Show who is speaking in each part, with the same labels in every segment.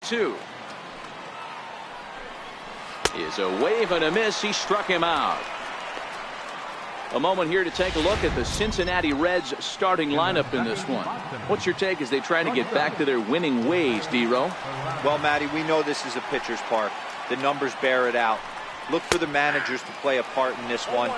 Speaker 1: 2. Is a wave and a miss. He struck him out. A moment here to take a look at the Cincinnati Reds starting lineup in this one. What's your take as they try to get back to their winning ways, D-Row?
Speaker 2: Well, Matty, we know this is a pitcher's park. The numbers bear it out. Look for the managers to play a part in this one.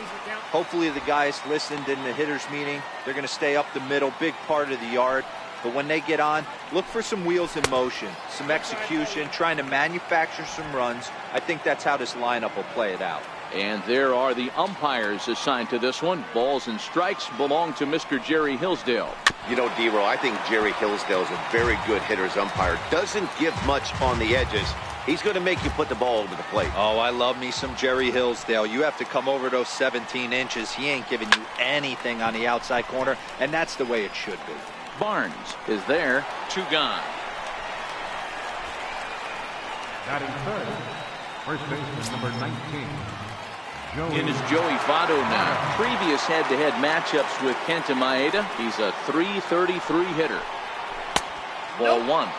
Speaker 2: Hopefully the guys listened in the hitters meeting. They're going to stay up the middle, big part of the yard. But when they get on, look for some wheels in motion, some execution, trying to manufacture some runs. I think that's how this lineup will play it out.
Speaker 1: And there are the umpires assigned to this one. Balls and strikes belong to Mr. Jerry Hillsdale.
Speaker 3: You know, D-Row, I think Jerry Hillsdale is a very good hitter's umpire. Doesn't give much on the edges. He's going to make you put the ball over the plate.
Speaker 2: Oh, I love me some Jerry Hillsdale. You have to come over those 17 inches. He ain't giving you anything on the outside corner, and that's the way it should be.
Speaker 1: Barnes is there. 2 gone.
Speaker 4: Batting third, first baseman number 19.
Speaker 1: In is Joey Votto now. Previous head-to-head matchups with Kenta Maeda. He's a .333 hitter. Ball 1.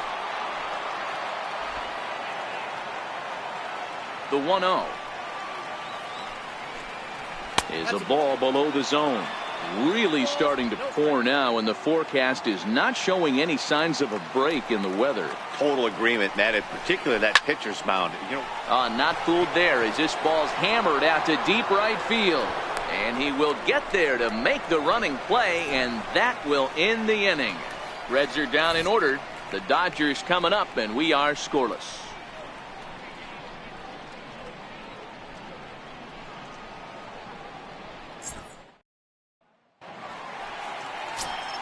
Speaker 1: The 1-0 is a ball below the zone. Really starting to pour now, and the forecast is not showing any signs of a break in the weather.
Speaker 3: Total agreement, Matt, and particularly that pitcher's mound. You know,
Speaker 1: not fooled there as this ball's hammered out to deep right field. And he will get there to make the running play, and that will end the inning. Reds are down in order. The Dodgers coming up, and we are scoreless.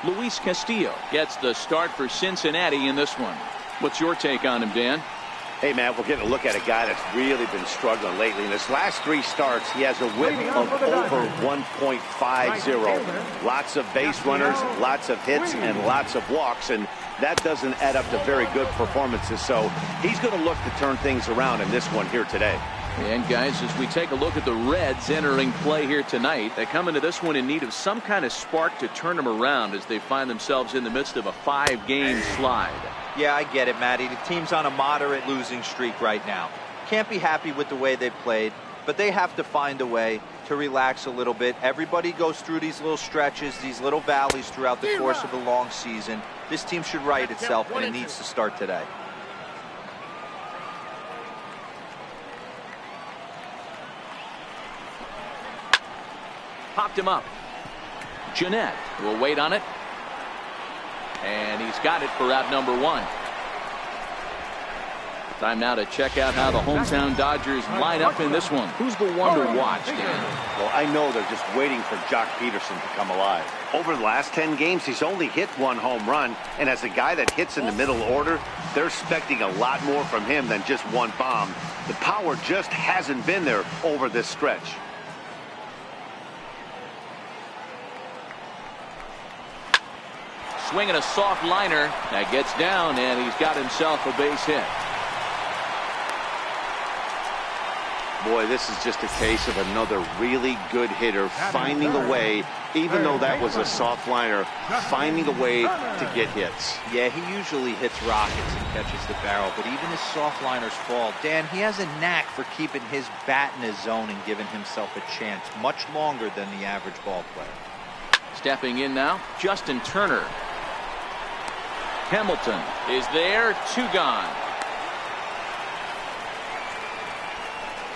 Speaker 1: Luis Castillo gets the start for Cincinnati in this one. What's your take on him, Dan?
Speaker 3: hey, man, we're getting a look at a guy that's really been struggling lately. In his last 3 starts, he has a whip of over 1.50. Lots of base runners, lots of hits, and lots of walks, and that doesn't add up to very good performances. So he's going to look to turn things around in this one here today.
Speaker 1: And guys, as we take a look at the Reds entering play here tonight, they come into this one in need of some kind of spark to turn them around as they find themselves in the midst of a 5-game slide.
Speaker 2: Yeah, I get it, Matty. The team's on a moderate losing streak right now. Can't be happy with the way they played, but they have to find a way to relax a little bit. Everybody goes through these little stretches, these little valleys throughout the course of a long season. This team should right itself, and it needs to start today.
Speaker 1: Popped him up. Jeanette will wait on it. And he's got it for out number 1. Time now to check out how the hometown Dodgers line up in this one. Who's the one to watch, Dan?
Speaker 3: Well, I know they're just waiting for Jock Peterson to come alive. Over the last 10 games, he's only hit 1 home run. And as a guy that hits in the middle order, they're expecting a lot more from him than just 1 bomb. The power just hasn't been there over this stretch.
Speaker 1: Swinging a soft liner that gets down, and he's got himself a base hit.
Speaker 3: Boy, this is just a case of another really good hitter finding a way, even though that was a soft liner, finding a way to get hits.
Speaker 2: Yeah, he usually hits rockets and catches the barrel, but even his soft liners fall. Dan, he has a knack for keeping his bat in his zone and giving himself a chance much longer than the average ball player.
Speaker 1: Stepping in now, Justin Turner. Hamilton is there, 2 gone.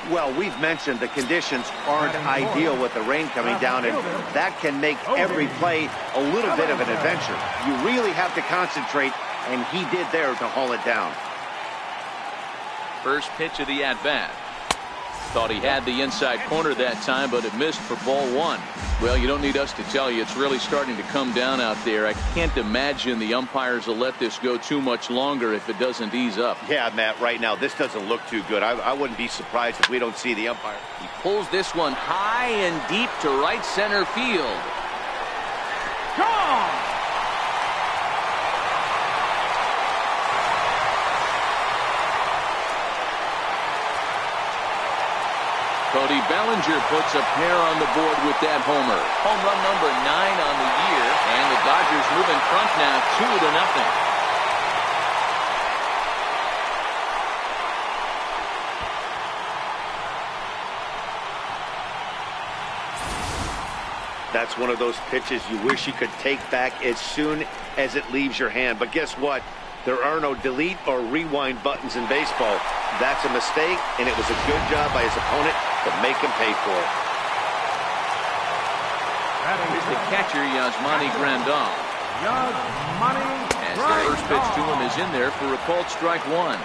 Speaker 3: Well, we've mentioned the conditions aren't ideal with the rain coming down, and that can make every play a little bit of an adventure. You really have to concentrate, and he did there to haul it down.
Speaker 1: First pitch of the at-bat. Thought he had the inside corner that time, but it missed for ball 1. Well, you don't need us to tell you it's really starting to come down out there. I can't imagine the umpires will let this go too much longer if it doesn't ease up.
Speaker 3: Yeah, Matt, right now this doesn't look too good. I wouldn't be surprised if we don't see the umpire.
Speaker 1: He pulls this one high and deep to right center field. Gone! Cody Bellinger puts a pair on the board with that homer. Home run number 9 on the year, and the Dodgers move in front now 2-0.
Speaker 3: That's one of those pitches you wish you could take back as soon as it leaves your hand. But guess what? There are no delete or rewind buttons in baseball. That's a mistake, and it was a good job by his opponent to make him pay for it.
Speaker 1: Here's the catcher, Yasmani Grandal. As the first pitch to him is in there for a called strike one.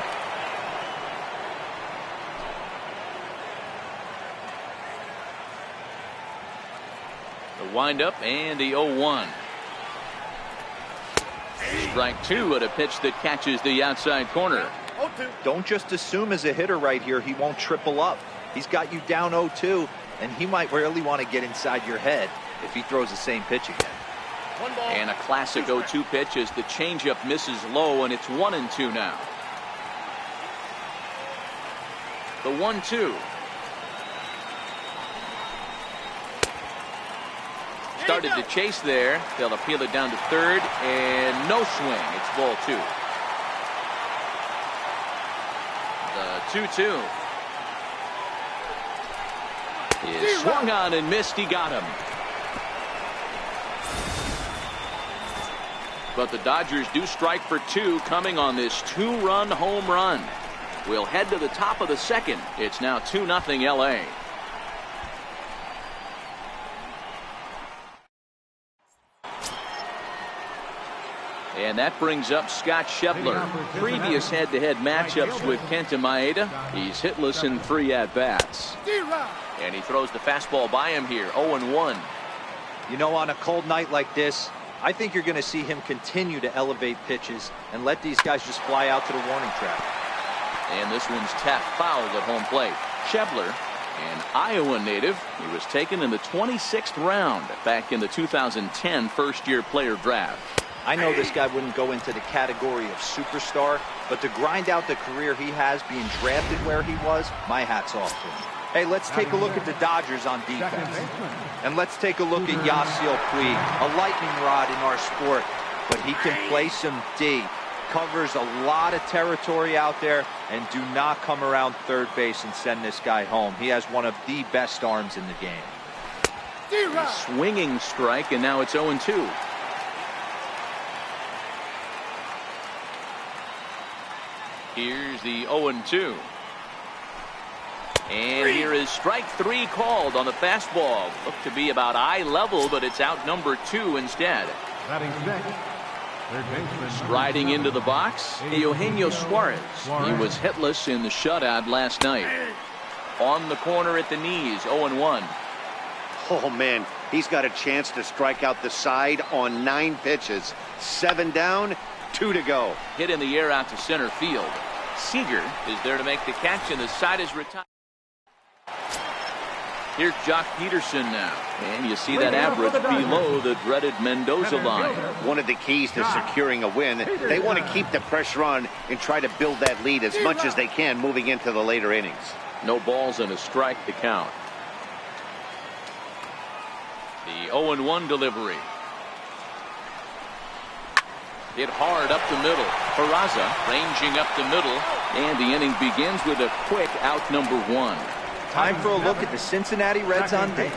Speaker 1: The windup and the 0-1. Strike two at a pitch that catches the outside corner.
Speaker 2: Don't just assume as a hitter right here he won't triple up. He's got you down 0-2, and he might really want to get inside your head if he throws the same pitch again.
Speaker 1: And a classic 0-2 pitch as the changeup misses low, and it's 1-2 now. The 1-2. Started to chase there. They'll appeal it down to third, and no swing. It's ball two. The 2-2 is swung on and missed. He got him. But the Dodgers do strike for two coming on this two-run home run. We'll head to the top of the second. It's now 2-0 LA. And that brings up Scott Scheffler. Previous head-to-head matchups with Kenta Maeda. He's hitless in 3 at-bats. And he throws the fastball by him here, 0-1.
Speaker 2: You know, on a cold night like this, I think you're going to see him continue to elevate pitches and let these guys just fly out to the warning track.
Speaker 1: And this one's tapped foul at home plate. Scheffler, an Iowa native, he was taken in the 26th round back in the 2010 first-year player draft.
Speaker 2: I know this guy wouldn't go into the category of superstar, but to grind out the career he has being drafted where he was, my hat's off to him. Hey, let's take a look at the Dodgers on defense. And let's take a look at Yasiel Puig, a lightning rod in our sport, but he can play some D. Covers a lot of territory out there, and do not come around third base and send this guy home. He has one of the best arms in the game.
Speaker 1: Swinging strike, and now it's 0-2. Here's the 0-2. And here is strike three called on the fastball. Looked to be about eye level, but it's out number 2 instead. Striding into the box, Eugenio Suarez. He was hitless in the shutout last night. On the corner at the knees, 0-1.
Speaker 3: Oh, man, he's got a chance to strike out the side on 9 pitches. 7 down, 2 to go.
Speaker 1: Hit in the air out to center field. Seager is there to make the catch, and the side is retired. Here's Jock Peterson now, and you see that average below the dreaded Mendoza line.
Speaker 3: One of the keys to securing a win, they want to keep the pressure on and try to build that lead as much as they can moving into the later innings.
Speaker 1: No balls and a strike to count. The 0-1 delivery. Hit hard up the middle. Peraza ranging up the middle, and the inning begins with a quick out number 1.
Speaker 2: Time for a look at the Cincinnati Reds on deck.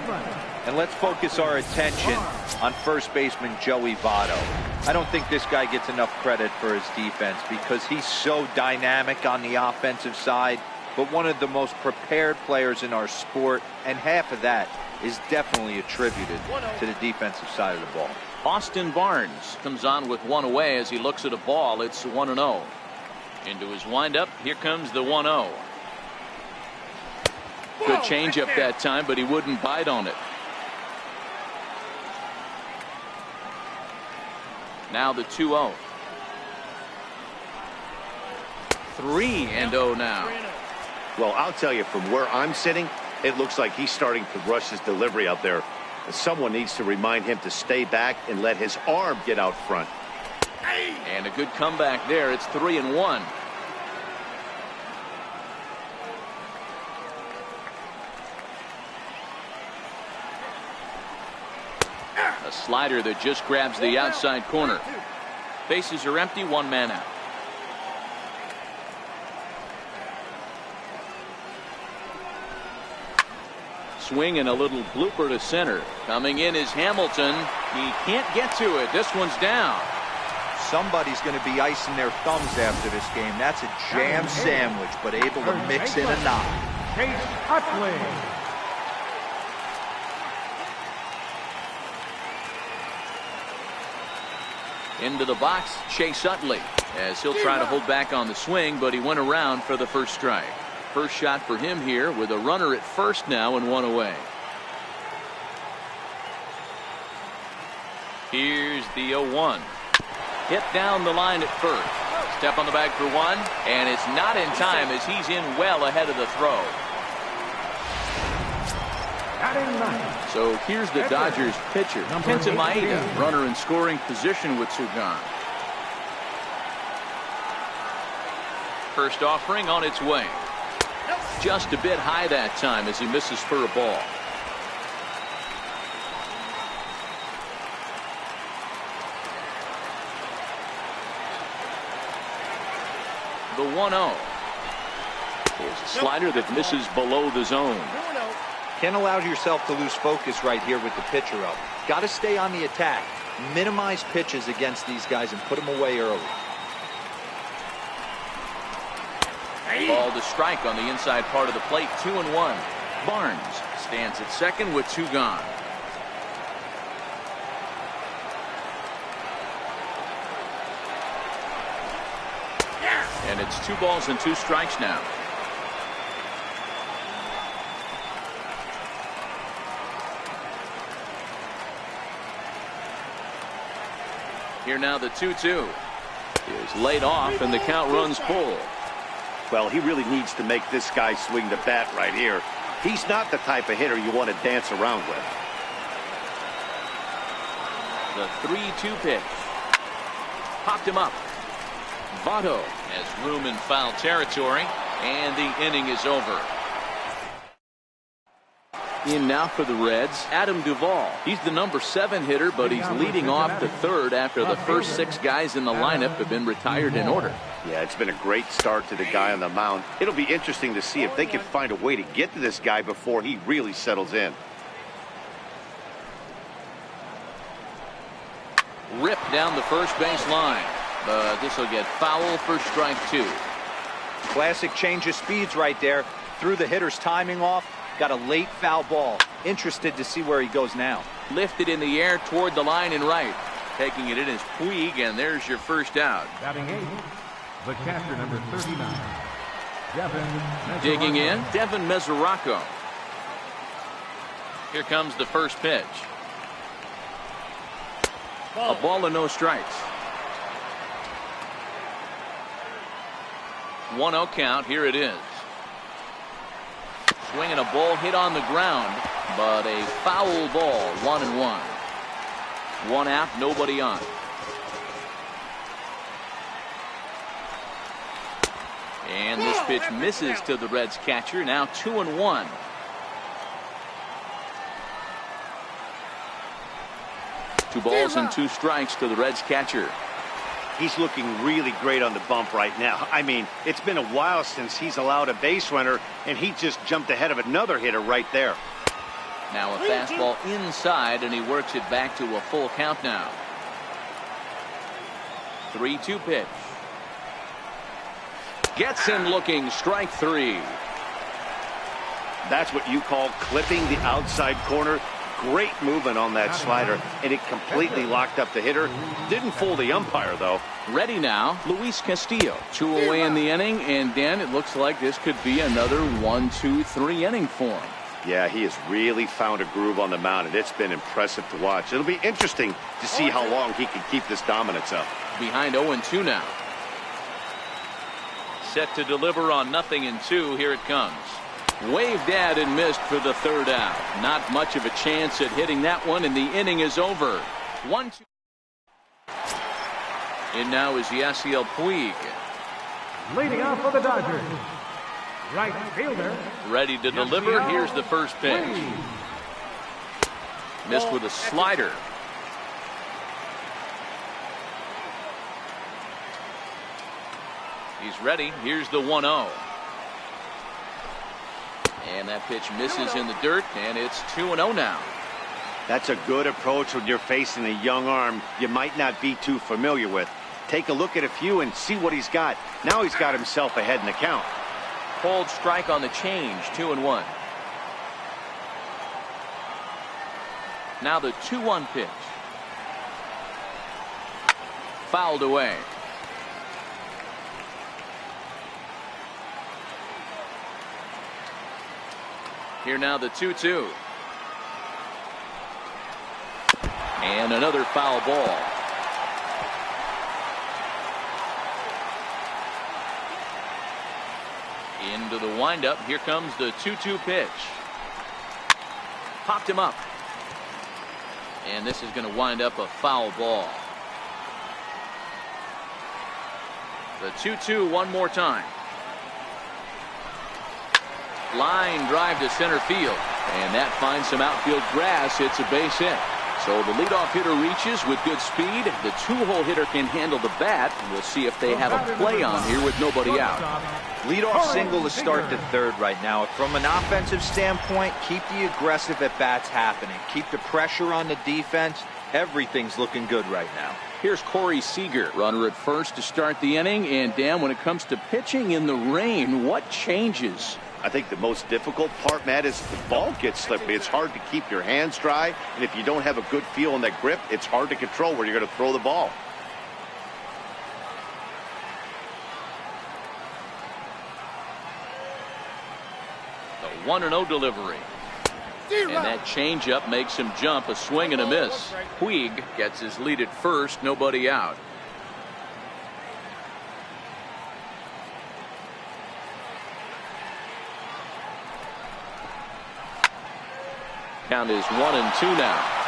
Speaker 2: And let's focus our attention on first baseman Joey Votto. I don't think this guy gets enough credit for his defense because he's so dynamic on the offensive side, but one of the most prepared players in our sport, and half of that is definitely attributed to the defensive side of the ball.
Speaker 1: Austin Barnes comes on with 1 away as he looks at a ball. It's 1-0. Into his windup, here comes the 1-0. Good changeup that time, but he wouldn't bite on it. Now the 2-0. 3-0 now.
Speaker 3: Well, I'll tell you, from where I'm sitting, it looks like he's starting to rush his delivery out there. Someone needs to remind him to stay back and let his arm get out front.
Speaker 1: And a good comeback there. It's 3-1. A slider that just grabs the outside corner. Bases are empty, 1 man out. Swing and a little blooper to center. Coming in is Hamilton. He can't get to it. This one's down.
Speaker 2: Somebody's going to be icing their thumbs after this game. That's a jam sandwich, but able to mix in a knock.
Speaker 1: Into the box, Chase Utley, as he'll try to hold back on the swing, but he went around for the first strike. First shot for him here with a runner at first now and one away. Here's the 0-1. Hit down the line at first. Step on the bag for one, and it's not in time as he's in well ahead of the throw. So here's the Dodgers pitcher, Kenta Maeda, runner in scoring position with two gone. First offering on its way. Just a bit high that time as he misses for a ball. The 1-0. There's a slider that misses below the zone.
Speaker 2: Can't allow yourself to lose focus right here with the pitcher up. Got to stay on the attack. Minimize pitches against these guys and put them away early.
Speaker 1: Ball to strike on the inside part of the plate. 2-1. Barnes stands at second with two gone. And it's 2 balls and 2 strikes now. Here now the 2-2 is laid off and the count runs full.
Speaker 3: Well, he really needs to make this guy swing the bat right here. He's not the type of hitter you want to dance around with.
Speaker 1: The 3-2 pitch. Popped him up. Votto has room in foul territory, and the inning is over. In now for the Reds, Adam Duvall. He's the number 7 hitter, but he's leading off the third after the first 6 guys in the lineup have been retired in order.
Speaker 3: Yeah, it's been a great start to the guy on the mound. It'll be interesting to see if they can find a way to get to this guy before he really settles in.
Speaker 1: Ripped down the first base line, but this will get foul for strike 2.
Speaker 2: Classic change of speeds right there. Threw the hitter's timing off. Got a late foul ball. Interested to see where he goes now.
Speaker 1: Lifted in the air toward the line and right. Taking it in is Puig, and there's your first out.
Speaker 4: Batting 8, the catcher number 39, Devin Mesoraco.
Speaker 1: Digging in, Devin Mesoraco. Here comes the first pitch. A ball and no strikes. 1-0 count. Here it is. Swing and a ball hit on the ground, but a foul ball. 1-1. 1 out, nobody on. And this pitch misses to the Reds catcher. Now 2-1. Two balls and 2 strikes to the Reds catcher.
Speaker 3: He's looking really great on the bump right now. I mean, it's been a while since he's allowed a base runner, and he just jumped ahead of another hitter right there.
Speaker 1: Now a fastball inside, and he works it back to a full count now. 3-2 pitch. Gets him looking. Strike 3.
Speaker 3: That's what you call clipping the outside corner. Great movement on that slider, and it completely locked up the hitter. Didn't fool the umpire, though.
Speaker 1: Ready now, Luis Castillo. 2 away in the inning, and Dan, it looks like this could be another 1-2-3 inning for him.
Speaker 3: Yeah, he has really found a groove on the mound, and it's been impressive to watch. It'll be interesting to see how long he can keep this dominance up.
Speaker 1: Behind 0-2 now. Set to deliver on 0-2. Here it comes. Waved at and missed for the third out. Not much of a chance at hitting that one, and the inning is over. 1-2. In now is Yasiel Puig.
Speaker 4: Leading off for the Dodgers, right fielder.
Speaker 1: Ready to deliver. Here's the first pitch. Missed with a slider. He's ready. Here's the 1-0. And that pitch misses in the dirt, and it's 2-0 now.
Speaker 3: That's a good approach when you're facing a young arm you might not be too familiar with. Take a look at a few and see what he's got. Now he's got himself ahead in the count.
Speaker 1: Cold strike on the change, 2-1. Now the 2-1 pitch. Fouled away. Here now the 2-2. And another foul ball. Into the windup. Here comes the 2-2 pitch. Popped him up. And this is going to wind up a foul ball. The 2-2 one more time. Line drive to center field. And that finds some outfield grass. It's a base hit. So the leadoff hitter reaches with good speed. The two-hole hitter can handle the bat. We'll see if they have a play on here with nobody out.
Speaker 2: Leadoff single to start the third right now. From an offensive standpoint, keep the aggressive at-bats happening. Keep the pressure on the defense. Everything's looking good right now.
Speaker 1: Here's Corey Seager, runner at first to start the inning. And Dan, when it comes to pitching in the rain, what changes?
Speaker 3: I think the most difficult part, Matt, is the ball gets slippery. It's hard to keep your hands dry, and if you don't have a good feel on that grip, it's hard to control where you're going to throw the ball.
Speaker 1: The 1-0 delivery. And that changeup makes him jump. A swing and a miss. Puig gets his lead at first. Nobody out. Count is 1-2 now.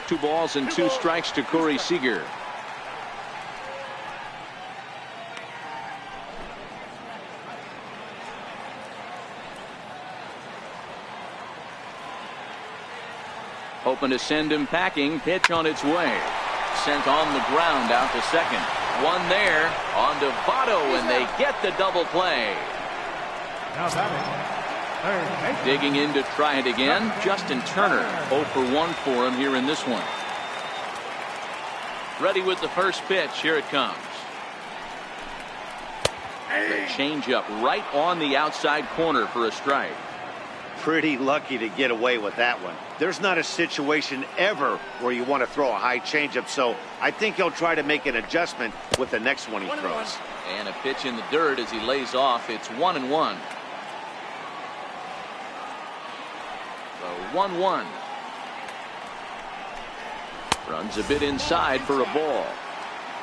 Speaker 1: Two balls and two strikes to Corey Seager. Hoping to send him packing. Pitch on its way. Sent on the ground out to second. One there on to Votto, and they get the double play.
Speaker 4: Now batting,
Speaker 1: Digging in to try it again. Justin Turner 0 for 1 for him here in this one. Ready with the first pitch. Here it comes. The changeup right on the outside corner for a strike.
Speaker 3: Pretty lucky to get away with that one. There's not a situation ever where you want to throw a high changeup, so I think he'll try to make an adjustment with the next one he throws.
Speaker 1: And a pitch in the dirt as he lays off. It's 1-1. The 1-1. Runs a bit inside for a ball.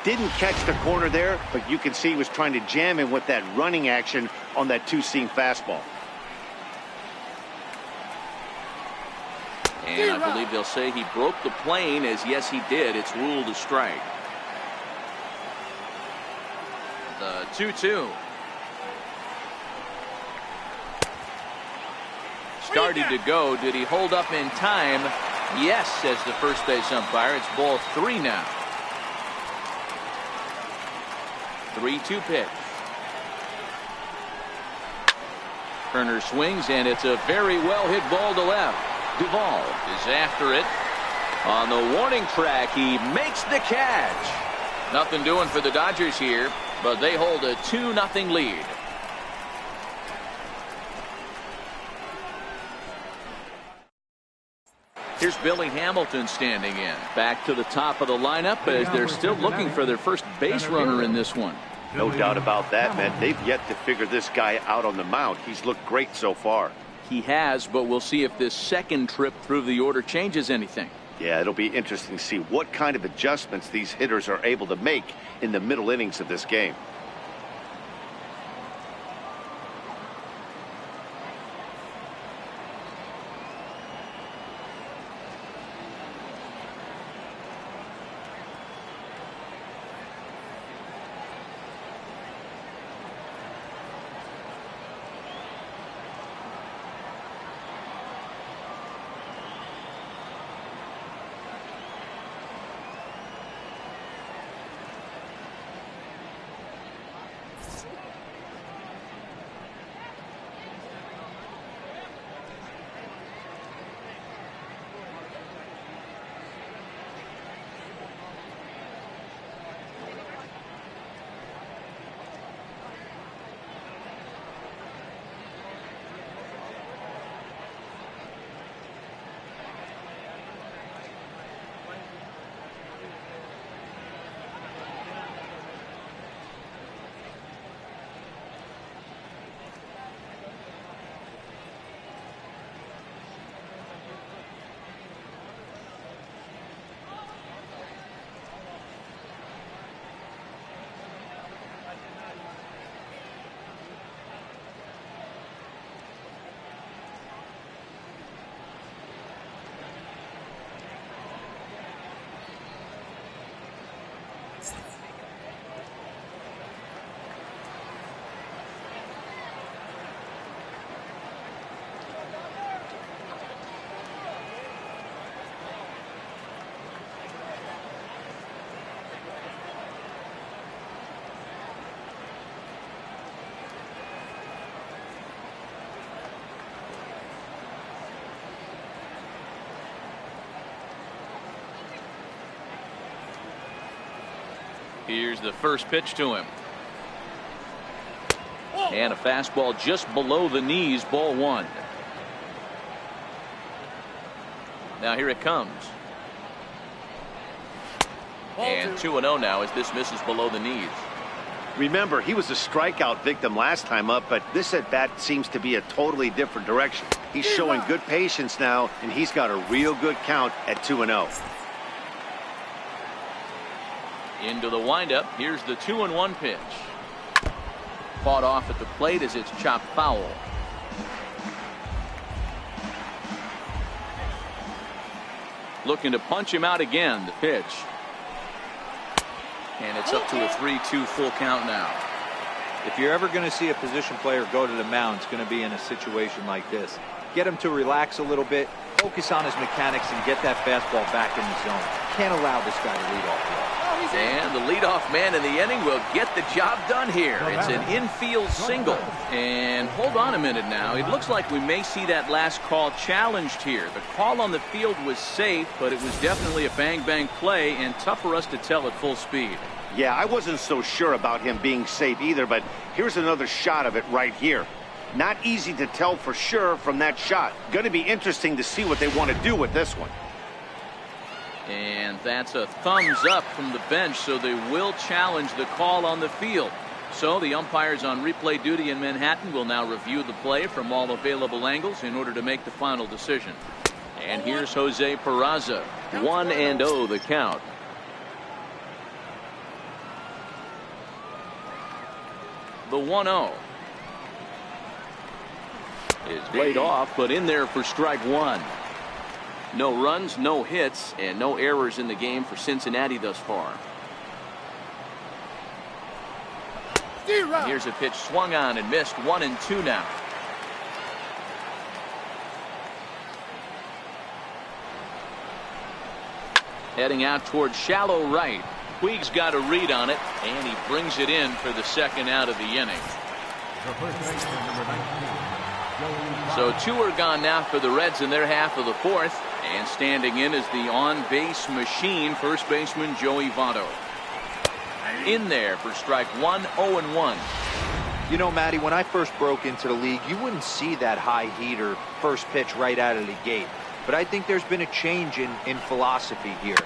Speaker 3: Didn't catch the corner there, but you can see he was trying to jam him with that running action on that two-seam fastball.
Speaker 1: And I believe they'll say he broke the plane, as yes he did. It's ruled a strike. The 2-2. Started to go. Did he hold up in time? Yes, says the first base umpire. It's ball 3 now. 3-2 pitch. Turner swings, and it's a very well hit ball to left. Duvall is after it. On the warning track, he makes the catch. Nothing doing for the Dodgers here, but they hold a 2-0 lead. Here's Billy Hamilton standing in. Back to the top of the lineup as they're still looking for their first base runner in this one.
Speaker 3: No doubt about that, man. They've yet to figure this guy out on the mound. He's looked great so far.
Speaker 1: He has, but we'll see if this second trip through the order changes anything.
Speaker 3: Yeah, it'll be interesting to see what kind of adjustments these hitters are able to make in the middle innings of this game.
Speaker 1: Here's the first pitch to him. And a fastball just below the knees, ball one. Now here it comes. And 2-0 now as this misses below the knees.
Speaker 3: Remember, he was a strikeout victim last time up, but this at bat seems to be a totally different direction. He's showing good patience now, and he's got a real good count at 2-0.
Speaker 1: Into the windup. Here's the 2-1 pitch. Fought off at the plate as it's chopped foul. Looking to punch him out again. The pitch. And it's up to a 3-2 full count now.
Speaker 2: If you're ever going to see a position player go to the mound, it's going to be in a situation like this. Get him to relax a little bit, focus on his mechanics, and get that fastball back in the zone. Can't allow this guy to lead off the ball.
Speaker 1: And the leadoff man in the inning will get the job done here. It's an infield single. And hold on a minute now. It looks like we may see that last call challenged here. The call on the field was safe, but it was definitely a bang-bang play and tough for us to tell at full speed.
Speaker 3: Yeah, I wasn't so sure about him being safe either, but here's another shot of it right here. Not easy to tell for sure from that shot. Going to be interesting to see what they want to do with this one.
Speaker 1: And that's a thumbs up from the bench, so they will challenge the call on the field. So the umpires on replay duty in Manhattan will now review the play from all available angles in order to make the final decision. And here's Jose Peraza. 1-0 the count. The 1-0 is laid off, but in there for strike one. No runs, no hits, and no errors in the game for Cincinnati thus far. Here's a pitch swung on and missed. 1-2 now. Heading out towards shallow right. Puig's got a read on it, and he brings it in for the second out of the inning. So two are gone now for the Reds in their half of the fourth. And standing in is the on-base machine, first baseman Joey Votto. In there for strike one, 0-1.
Speaker 2: You know, Matty, when I first broke into the league, you wouldn't see that high heater first pitch right out of the gate. But I think there's been a change in philosophy here.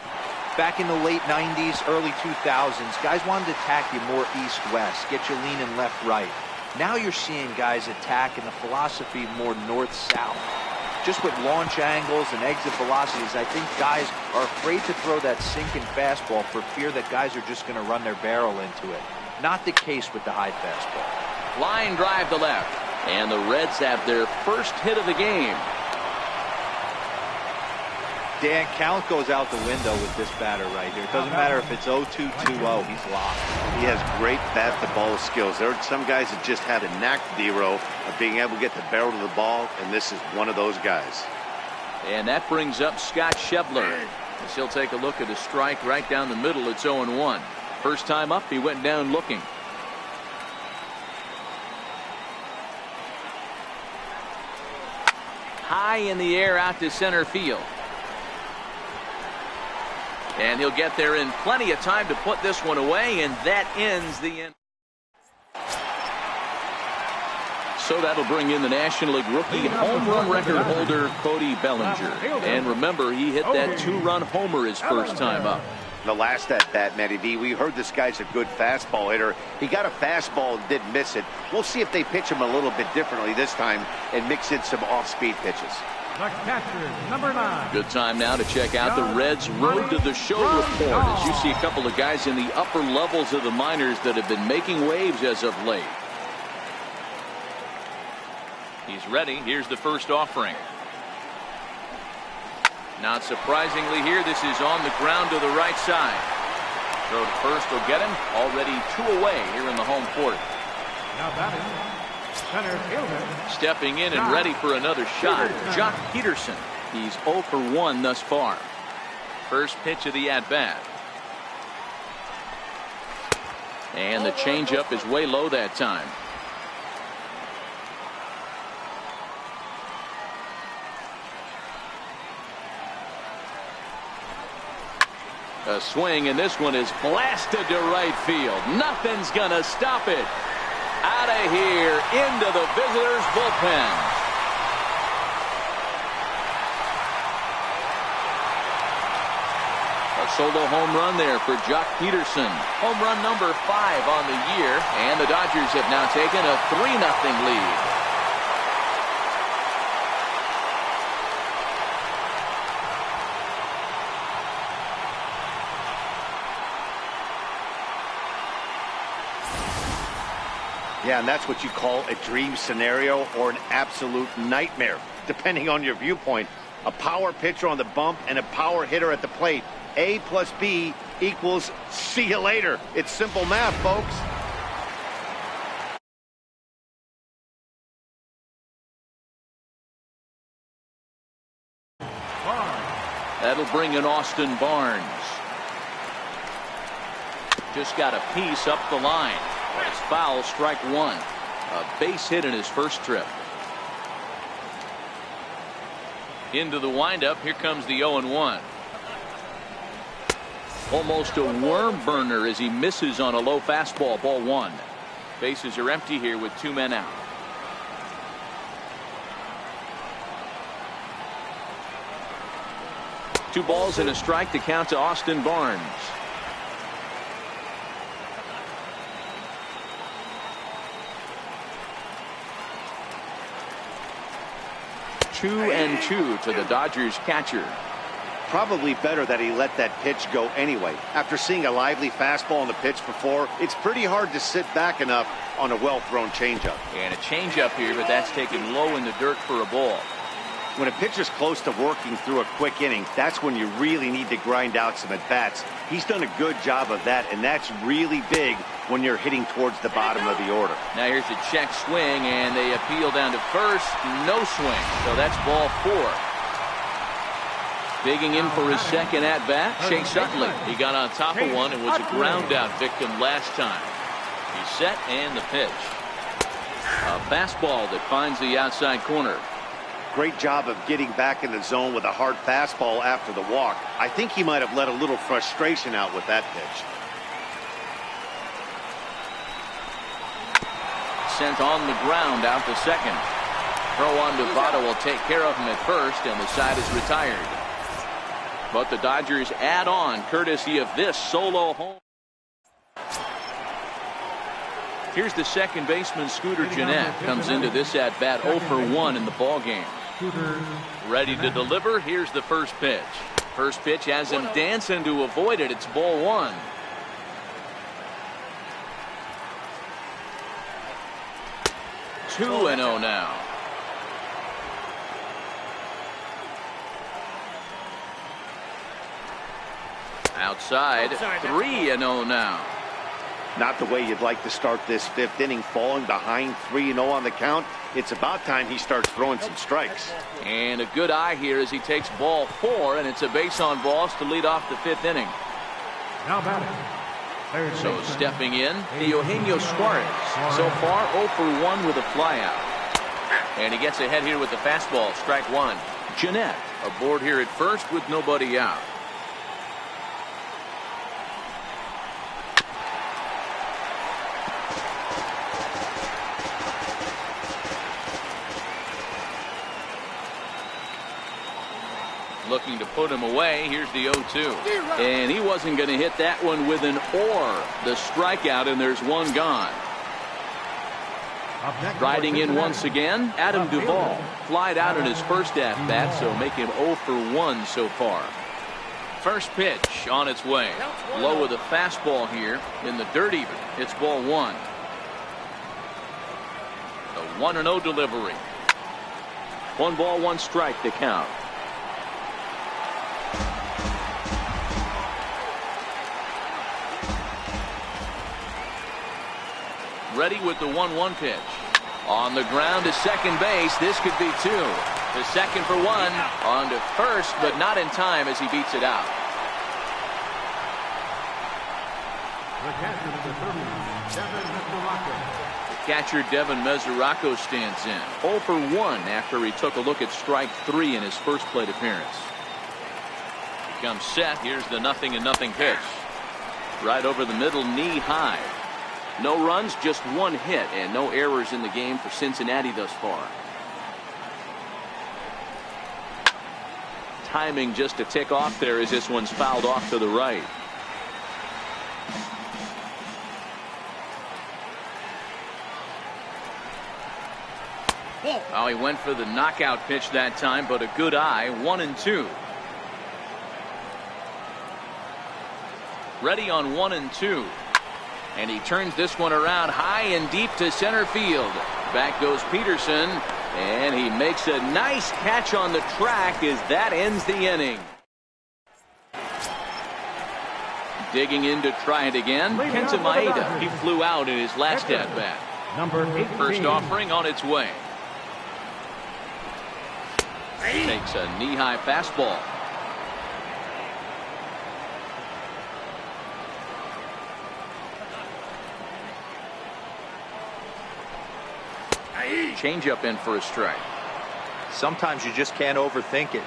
Speaker 2: Back in the late 90s, early 2000s, guys wanted to attack you more east-west, get you leaning left-right. Now you're seeing guys attack in the philosophy more north-south. Just with launch angles and exit velocities, I think guys are afraid to throw that sinking fastball for fear that guys are just going to run their barrel into it. Not the case with the high fastball.
Speaker 1: Line drive to left. And the Reds have their first hit of the game.
Speaker 2: Dan, count goes out the window with this batter right here. It doesn't matter if it's 0-2, 2-0. He's locked.
Speaker 3: He has great bat-to-ball skills. There are some guys that just had a knack, Dero, of being able to get the barrel to the ball, and this is one of those guys.
Speaker 1: And that brings up Scott Schebler. As he'll take a look at a strike right down the middle. It's 0-1. First time up, he went down looking. High in the air out to center field. And he'll get there in plenty of time to put this one away, and that ends the end. So that'll bring in the National League rookie home run record holder Cody Bellinger. And remember, he hit that two-run homer his first time up.
Speaker 3: The last at bat, Matty V, we heard this guy's a good fastball hitter. He got a fastball and didn't miss it. We'll see if they pitch him a little bit differently this time and mix in some off-speed pitches.
Speaker 4: The catcher, number 9.
Speaker 1: Good time now to check out the Reds' Road to the Show report, as you see a couple of guys in the upper levels of the minors that have been making waves as of late. He's ready. Here's the first offering. Not surprisingly here, this is on the ground to the right side. Throw to first will get him. Already 2 away here in the home fourth.
Speaker 4: Now batting, center fielder.
Speaker 1: Stepping in and ready for another shot, Jock Peterson. He's 0 for 1 thus far. First pitch of the at-bat. And the changeup is way low that time. A swing, and this one is blasted to right field. Nothing's gonna stop it. Out of here into the visitors' bullpen. A solo home run there for Jock Peterson. Home run number 5 on the year, and the Dodgers have now taken a 3-0 lead.
Speaker 3: Yeah, and that's what you call a dream scenario or an absolute nightmare, depending on your viewpoint. A power pitcher on the bump and a power hitter at the plate. A plus B equals see you later. It's simple math, folks.
Speaker 1: That'll bring in Austin Barnes. Just got a piece up the line. It's foul, strike 1. A base hit in his first trip. Into the windup. Here comes the 0-1. Almost a worm burner as he misses on a low fastball. Ball 1. Bases are empty here with 2 men out. Two balls and a strike to count to Austin Barnes. 2-2 to the Dodgers catcher.
Speaker 3: Probably better that he let that pitch go anyway. After seeing a lively fastball on the pitch before, it's pretty hard to sit back enough on a well-thrown changeup.
Speaker 1: And a changeup here, but that's taken low in the dirt for a ball.
Speaker 3: When a pitcher's close to working through a quick inning, that's when you really need to grind out some at-bats. He's done a good job of that, and that's really big when you're hitting towards the bottom of the order.
Speaker 1: Now here's a check swing, and they appeal down to first. No swing, so that's ball 4. Digging in for his second at-bat, Chase Utley. He got on top of one and was a ground-out victim last time. He's set, and the pitch. A fastball that finds the outside corner.
Speaker 3: Great job of getting back in the zone with a hard fastball after the walk. I think he might have let a little frustration out with that pitch.
Speaker 1: Sent on the ground out to second. Throw on to Votto will take care of him at first, and the side is retired. But the Dodgers add on courtesy of this solo home. Here's the second baseman, Scooter Gennett, comes into this at bat 0 for 1 in the ball game. Ready to deliver. Here's the first pitch. First pitch has him dancing to avoid it. It's ball 1. Two and 0 now. Outside, 3 and 0 now.
Speaker 3: Not the way you'd like to start this 5th inning, falling behind 3-0 on the count. It's about time he starts throwing some strikes.
Speaker 1: And a good eye here as he takes ball 4, and it's a base on balls to lead off the 5th inning.
Speaker 4: Now batting.
Speaker 1: So stepping in, Eugenio Suarez. So far 0 for 1 with a flyout. And he gets ahead here with the fastball, strike 1. Gennett aboard here at first with nobody out. Looking to put him away. Here's the 0-2. And he wasn't going to hit that one with an or. The strikeout, and there's one gone. Riding in once again, Adam Duvall. Flied out in his first at-bat, so make him 0 for 1 so far. First pitch on its way. Low with a fastball here in the dirt even. It's ball 1. The 1-0 delivery. 1 ball, 1 strike to count. Ready with the 1-1 pitch. On the ground to second base. This could be 2. The second for 1. On to first, but not in time as he beats it out. The catcher, Devin Mesoraco, stands in. 0 for 1 after he took a look at strike 3 in his first plate appearance. Comes set. Here's the 0-0 pitch. Right over the middle, knee high. No runs, just one hit, and no errors in the game for Cincinnati thus far. Timing just a tick off there as this one's fouled off to the right. Oh, he went for the knockout pitch that time, but a good eye. 1-2. Ready on 1-2. And he turns this one around high and deep to center field. Back goes Peterson, and he makes a nice catch on the track as that ends the inning. Digging in to try it again. Kenta Maeda. He flew out in his last at bat.
Speaker 4: Number 18.
Speaker 1: First offering on its way. Takes a knee-high fastball. Changeup in for a strike.
Speaker 2: Sometimes you just can't overthink it.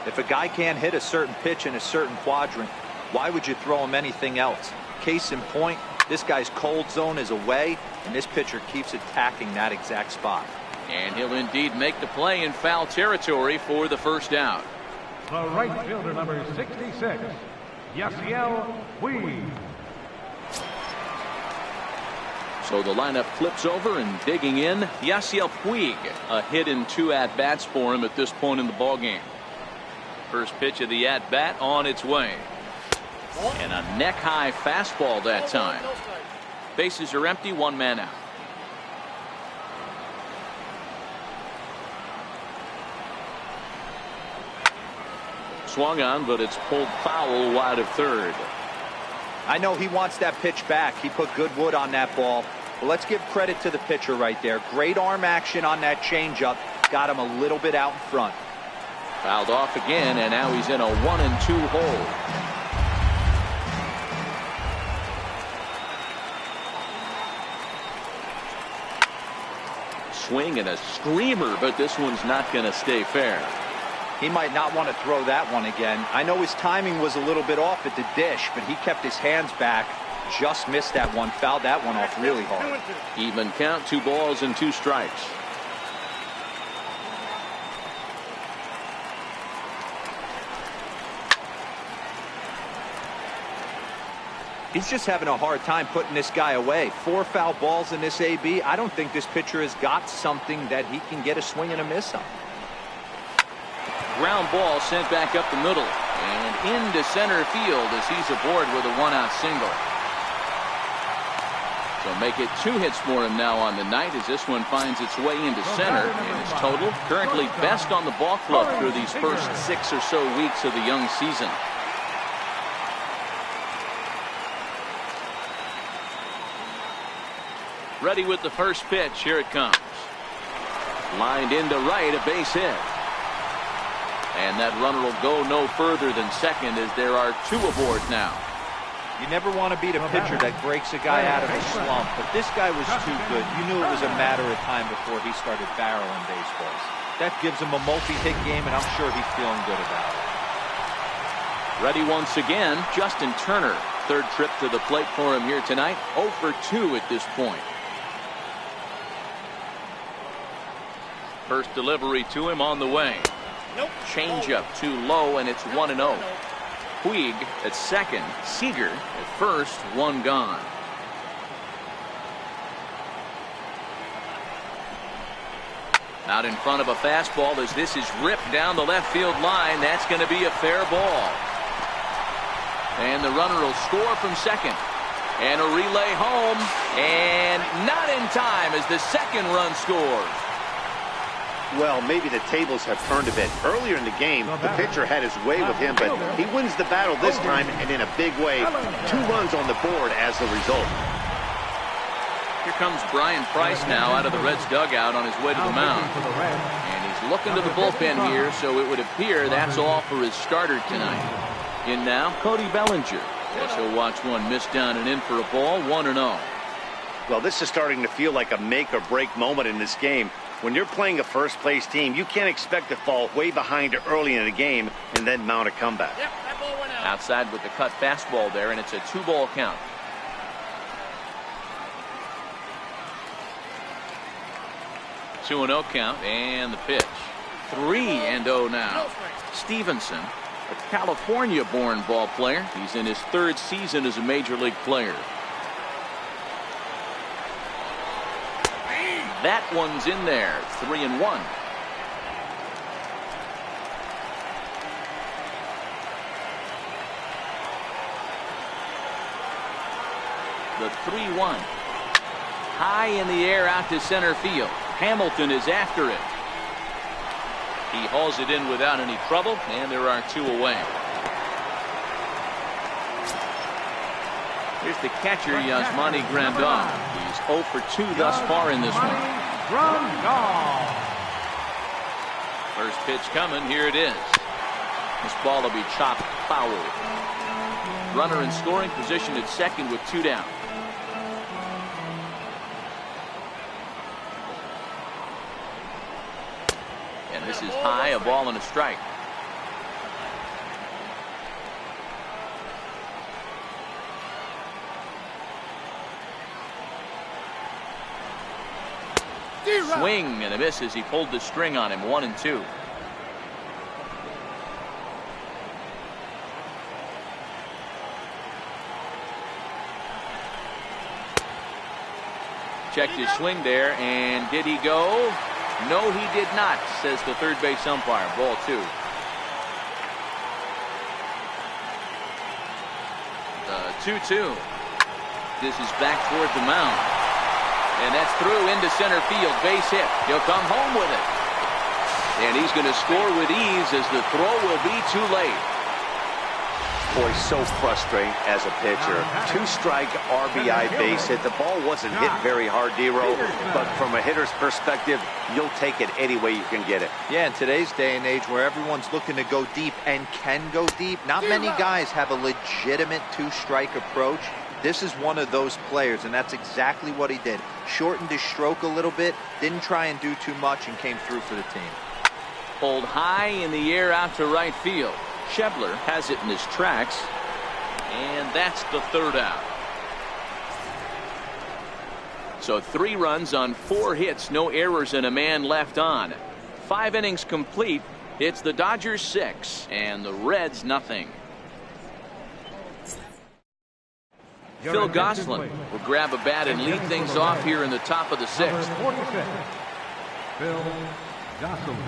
Speaker 2: If a guy can't hit a certain pitch in a certain quadrant, why would you throw him anything else? Case in point, this guy's cold zone is away, and this pitcher keeps attacking that exact spot.
Speaker 1: And he'll indeed make the play in foul territory for the first out.
Speaker 4: The right fielder, number 66, Yasiel Puig.
Speaker 1: So the lineup flips over, and digging in, Yasiel Puig. A hit in 2 at-bats for him at this point in the ballgame. First pitch of the at-bat on its way. And a neck-high fastball that time. Bases are empty, 1 man out. Swung on, but it's pulled foul wide of third.
Speaker 2: I know he wants that pitch back. He put good wood on that ball. But let's give credit to the pitcher right there. Great arm action on that changeup. Got him a little bit out in front.
Speaker 1: Fouled off again, and now he's in a 1-2 hole. Swing and a screamer, but this one's not going to stay fair.
Speaker 2: He might not want to throw that one again. I know his timing was a little bit off at the dish, but he kept his hands back. Just missed that one. Fouled that one off really hard.
Speaker 1: Even count, 2 balls and 2 strikes.
Speaker 2: He's just having a hard time putting this guy away. 4 foul balls in this AB. I don't think this pitcher has got something that he can get a swing and a miss on.
Speaker 1: Ground ball sent back up the middle and into center field as he's aboard with a 1-out single. So make it 2 hits for him now on the night as this one finds its way into center, and his total currently best on the ball club through these first 6 or so weeks of the young season. Ready with the first pitch. Here it comes. Lined into right, a base hit. And that runner will go no further than second as there are 2 aboard now.
Speaker 2: You never want to beat a pitcher that breaks a guy out of a slump, but this guy was too good. You knew it was a matter of time before he started barreling baseballs. That gives him a multi-hit game, and I'm sure he's feeling good about it.
Speaker 1: Ready once again, Justin Turner. 3rd trip to the plate for him here tonight. 0 for 2 at this point. First delivery to him on the way. Changeup too low, and it's 1-0. Puig at second, Seager at first, 1 gone. Out in front of a fastball as this is ripped down the left field line. That's going to be a fair ball. And the runner will score from second. And a relay home, and not in time as the second run scores.
Speaker 3: Well, maybe the tables have turned a bit. Earlier in the game, the pitcher had his way with him, but he wins the battle this time, and in a big way. 2 runs on the board as the result.
Speaker 1: Here comes Brian Price now out of the Reds dugout on his way to the mound. And he's looking to the bullpen here, so it would appear that's all for his starter tonight. In now, Cody Bellinger. As he'll watch one miss down and in for a ball, 1-0.
Speaker 3: Well, this is starting to feel like a make-or-break moment in this game. When you're playing a first-place team, you can't expect to fall way behind early in the game and then mount a comeback.
Speaker 1: Outside with the cut fastball there, and it's a 2-ball count. Two 2-0 count, and the pitch. 3-0 now. Stevenson, a California-born ball player. He's in his 3rd season as a major league player. That one's in there. 3-1. The 3-1. High in the air out to center field. Hamilton is after it. He hauls it in without any trouble, and there are 2 away. Here's the catcher, Yasmani Grandal. He's 0 for 2 thus far in this one. First pitch coming. Here it is. This ball will be chopped foul. Runner in scoring position at second with 2 down. And this is high, a ball and a strike. Swing and a miss as he pulled the string on him. 1-2. Checked his swing there, and did he go? No, he did not, says the third base umpire. Ball 2. The 2-2. This is back toward the mound. And that's through into center field. Base hit. He'll come home with it. And he's going to score with ease as the throw will be too late.
Speaker 3: Boy, so frustrating as a pitcher. 2-strike RBI base hit. The ball wasn't hit very hard, D-Row, but from a hitter's perspective, you'll take it any way you can get it.
Speaker 2: Yeah, in today's day and age where everyone's looking to go deep and can go deep, not many guys have a legitimate 2-strike approach. This is one of those players, and that's exactly what he did. Shortened his stroke a little bit, didn't try and do too much, and came through for the team.
Speaker 1: Pulled high in the air out to right field. Schebler has it in his tracks, and that's the 3rd out. So 3 runs on 4 hits, no errors, and a man left on. 5 innings complete. It's the Dodgers 6 and the Reds nothing. Phil Gosselin will grab a bat and lead things off here in the top of the 6th.
Speaker 4: Phil Gosselin.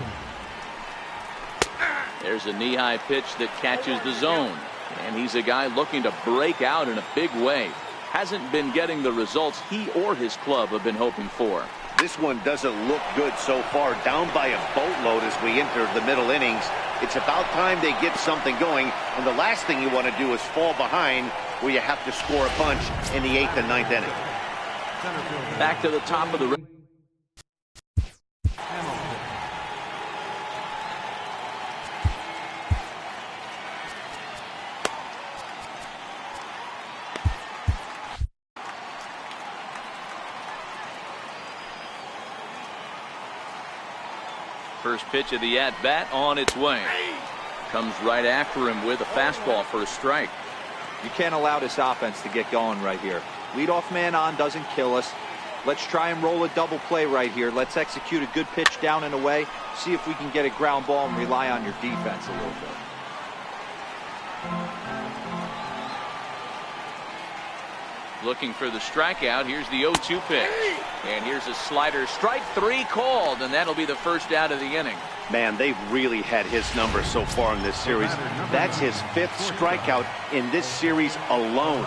Speaker 1: There's a knee-high pitch that catches the zone, and he's a guy looking to break out in a big way. Hasn't been getting the results he or his club have been hoping for.
Speaker 3: This one doesn't look good so far. Down by a boatload as we enter the middle innings. It's about time they get something going, and the last thing you want to do is fall behind where you have to score a bunch in the 8th and 9th inning.
Speaker 1: Back to the top of the first pitch of the at-bat on its way. Comes right after him with a fastball for a strike.
Speaker 2: You can't allow this offense to get going right here. Leadoff man on doesn't kill us. Let's try and roll a double play right here. Let's execute a good pitch down and away. See if we can get a ground ball and rely on your defense a little bit.
Speaker 1: Looking for the strikeout. Here's the 0-2 pitch. And here's a slider. Strike 3 called, and that'll be the first out of the inning.
Speaker 3: Man, they've really had his number so far in this series. That's his 5th strikeout in this series alone.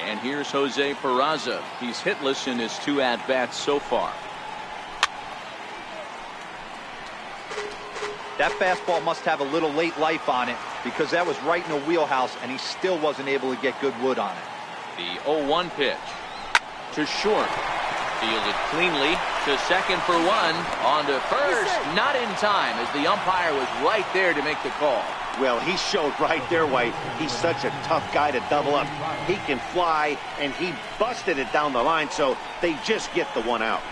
Speaker 1: And here's Jose Peraza. He's hitless in his 2 at-bats so far.
Speaker 2: That fastball must have a little late life on it because that was right in the wheelhouse, and he still wasn't able to get good wood on it.
Speaker 1: The 0-1 pitch to short. Fielded cleanly to second for 1. On to first. Not in time as the umpire was right there to make the call.
Speaker 3: Well, he showed right there why he's such a tough guy to double up. He can fly, and he busted it down the line, so they just get the 1 out.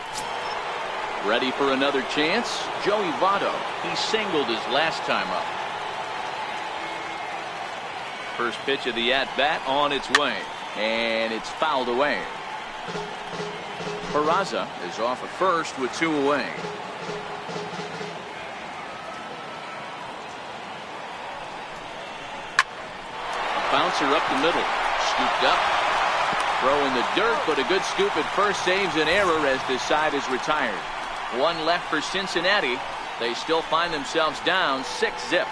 Speaker 1: Ready for another chance? Joey Votto. He singled his last time up. First pitch of the at-bat on its way, and it's fouled away. Peraza is off at first with 2 away. Bouncer up the middle, scooped up, throw in the dirt, but a good scoop at first saves an error as this side is retired. 1 left for Cincinnati. They still find themselves down 6-zip.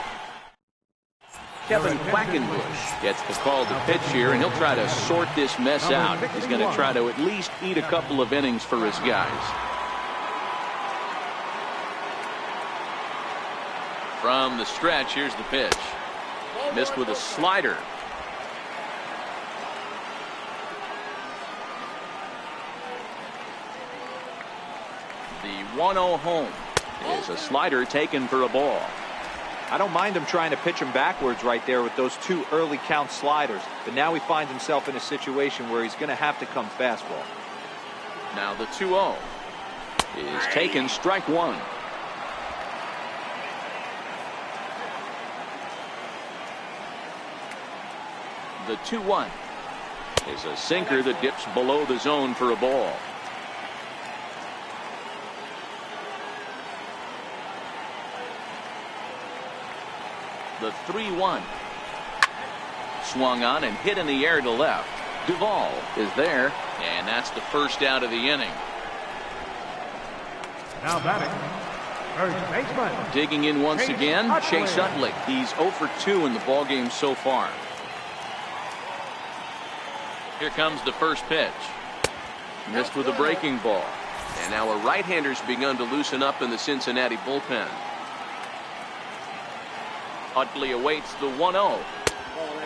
Speaker 1: Kevin Quackenbush gets the call to pitch here, and he'll try to sort this mess out. He's going to try to at least eat a couple of innings for his guys. From the stretch, here's the pitch. Missed with a slider. The 1-0 home is a slider taken for a ball.
Speaker 2: I don't mind him trying to pitch him backwards right there with those 2 early count sliders, but now he finds himself in a situation where he's going to have to come fastball.
Speaker 1: Now the 2-0 is taken, strike 1. The 2-1 is a sinker that dips below the zone for a ball. The 3-1 swung on and hit in the air to left. Duvall is there, and that's the first out of the inning.
Speaker 4: Now batting, first baseman.
Speaker 1: Digging in once again, Chase Utley. He's 0 for 2 in the ballgame so far. Here comes the first pitch. Missed with a breaking ball. And now a right-hander's begun to loosen up in the Cincinnati bullpen. Utley awaits the 1-0.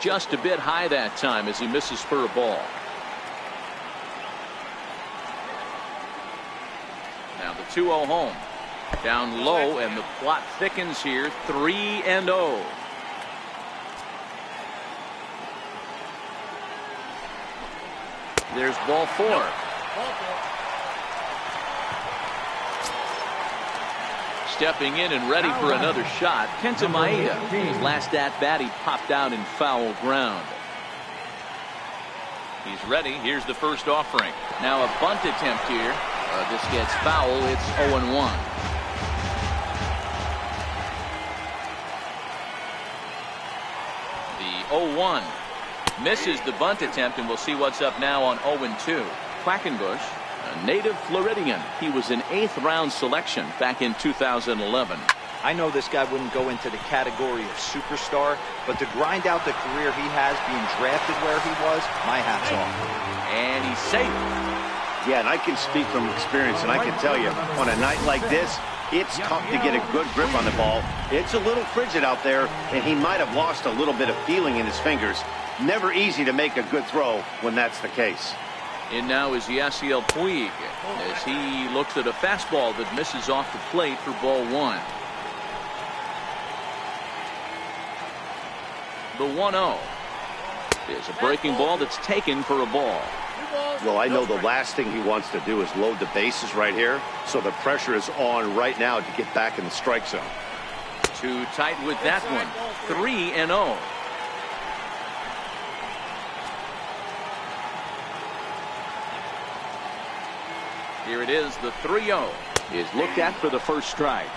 Speaker 1: Just a bit high that time as he misses for a ball. Now the 2-0 home. Down low, and the plot thickens here. 3-0. There's ball 4. Stepping in and ready for another shot, Kenta Maeda. His last at-bat, he popped out in foul ground. He's ready. Here's the first offering. Now a bunt attempt here. This gets foul. It's 0-1. The 0-1 misses the bunt attempt, and we'll see what's up now on 0-2. Quackenbush, a native Floridian. He was an 8th round selection back in 2011.
Speaker 2: I know this guy wouldn't go into the category of superstar, but to grind out the career he has being drafted where he was, my hat's off.
Speaker 1: And he's safe.
Speaker 3: Yeah, and I can speak from experience, and I can tell you, on a night like this, it's tough to get a good grip on the ball. It's a little frigid out there, and he might have lost a little bit of feeling in his fingers. Never easy to make a good throw when that's the case.
Speaker 1: In now is Yasiel Puig as he looks at a fastball that misses off the plate for ball 1. The 1-0 is a breaking ball that's taken for a ball.
Speaker 3: Well, I know the last thing he wants to do is load the bases right here, so the pressure is on right now to get back in the strike zone.
Speaker 1: Too tight with that one. 3-0. Here it is. The 3-0 is looked at for the first strike.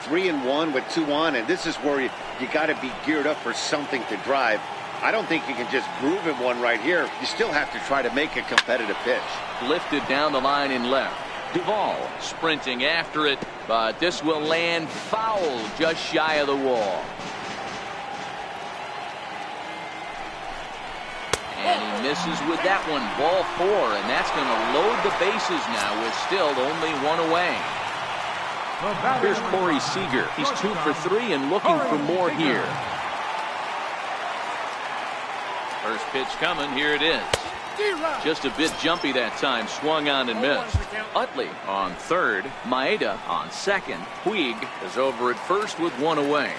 Speaker 3: 3-1 with 2 on, and this is where you got to be geared up for something to drive. I don't think you can just groove him one right here. You still have to try to make a competitive pitch.
Speaker 1: Lifted down the line in left. Duvall sprinting after it, but this will land foul just shy of the wall. And he misses with that one. Ball 4, and that's going to load the bases now with still only 1 away. Here's Corey Seager. He's 2 for 3 and looking for more here. First pitch coming. Here it is. Just a bit jumpy that time. Swung on and missed. Utley on third. Maeda on second. Puig is over at first with 1 away.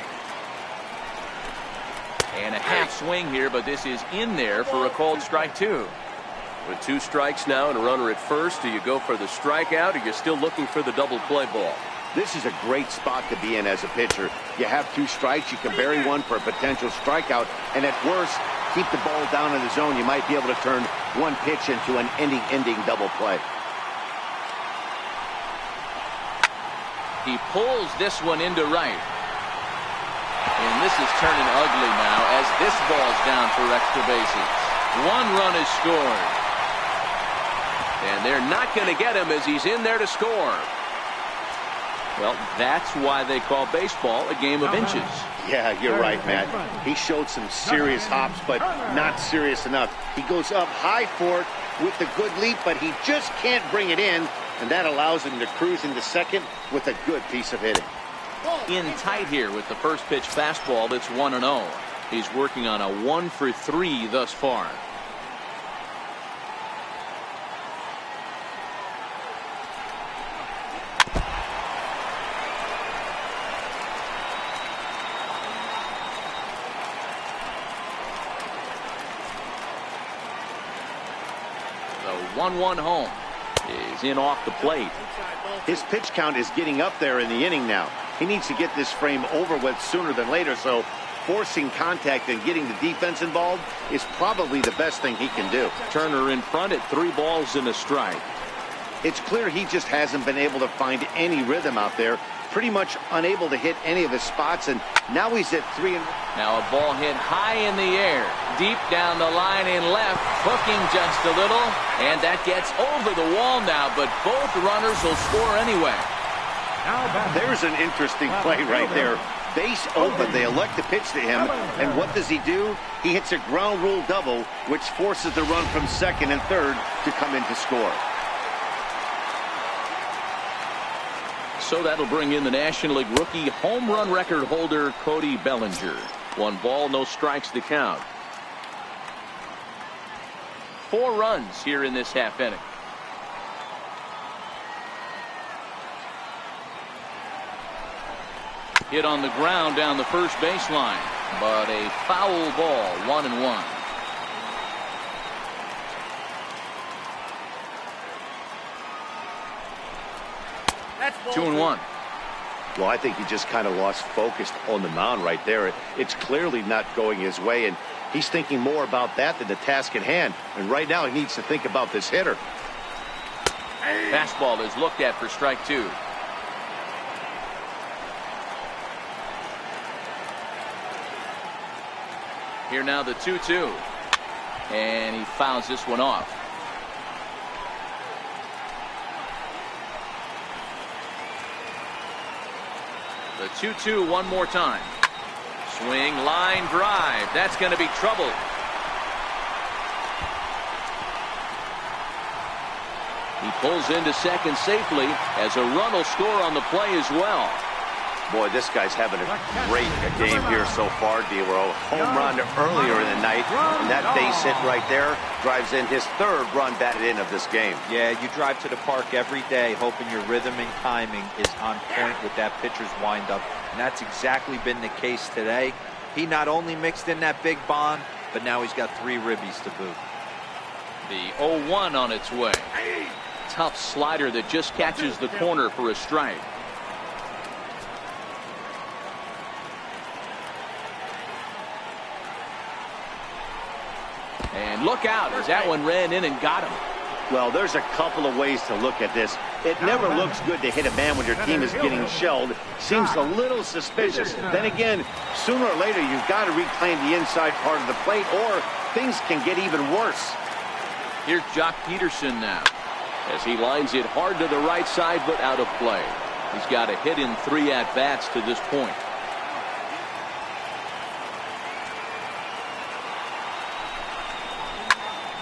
Speaker 1: And a half swing here, but this is in there for a called strike 2. With 2 strikes now and a runner at first, do you go for the strikeout, or you're still looking for the double play ball?
Speaker 3: This is a great spot to be in as a pitcher. You have 2 strikes. You can bury one for a potential strikeout. And at worst, keep the ball down in the zone. You might be able to turn one pitch into an inning-ending double play.
Speaker 1: He pulls this one into right. And this is turning ugly now as this ball's down for extra bases. 1 run is scored. And they're not going to get him as he's in there to score. Well, that's why they call baseball a game of inches.
Speaker 3: Yeah, you're right, Matt. He showed some serious hops, but not serious enough. He goes up high for it with a good leap, but he just can't bring it in, and that allows him to cruise into second with a good piece of hitting.
Speaker 1: In tight here with the first pitch fastball that's 1-0. He's working on a 1 for 3 thus far. The 1-1 home is in off the plate.
Speaker 3: His pitch count is getting up there in the inning now. He needs to get this frame over with sooner than later, so forcing contact and getting the defense involved is probably the best thing he can do.
Speaker 1: Turner in front at 3 balls and a strike.
Speaker 3: It's clear he just hasn't been able to find any rhythm out there. Pretty much unable to hit any of his spots, and now he's at 3.
Speaker 1: Now a ball hit high in the air, deep down the line in left, hooking just a little, and that gets over the wall now, but both runners will score anyway.
Speaker 3: There's an interesting play right there. Base open, they elect to pitch to him, and what does he do? He hits a ground rule double, which forces the run from second and third to come in to score.
Speaker 1: So that'll bring in the National League rookie home run record holder Cody Bellinger. 1 ball, no strikes to count. 4 runs here in this half inning. Hit on the ground down the first baseline, but a foul ball, 1-1. That's 2-1.
Speaker 3: Well, I think he just kind of lost focus on the mound right there. It's clearly not going his way, and he's thinking more about that than the task at hand. And right now he needs to think about this hitter.
Speaker 1: Fastball is looked at for strike 2. Here now the 2-2. And he fouls this one off. The 2-2 one more time. Swing, line drive. That's going to be trouble. He pulls into second safely as a run will score on the play as well.
Speaker 3: Boy, this guy's having a great game here so far, D-Row. Home run earlier in the night, and that base hit right there drives in his 3rd run batted in of this game.
Speaker 2: Yeah, you drive to the park every day hoping your rhythm and timing is on point with that pitcher's windup, and that's exactly been the case today. He not only mixed in that big bomb, but now he's got 3 ribbies to boot.
Speaker 1: The 0-1 on its way. Tough slider that just catches the corner for a strike. And look out as that one ran in and got him.
Speaker 3: Well, there's a couple of ways to look at this. It never looks good to hit a man when your team is getting shelled. Seems a little suspicious. Then again, sooner or later, you've got to reclaim the inside part of the plate, or things can get even worse.
Speaker 1: Here's Jock Peterson now as he lines it hard to the right side, but out of play. He's got a hit in 3 at-bats to this point.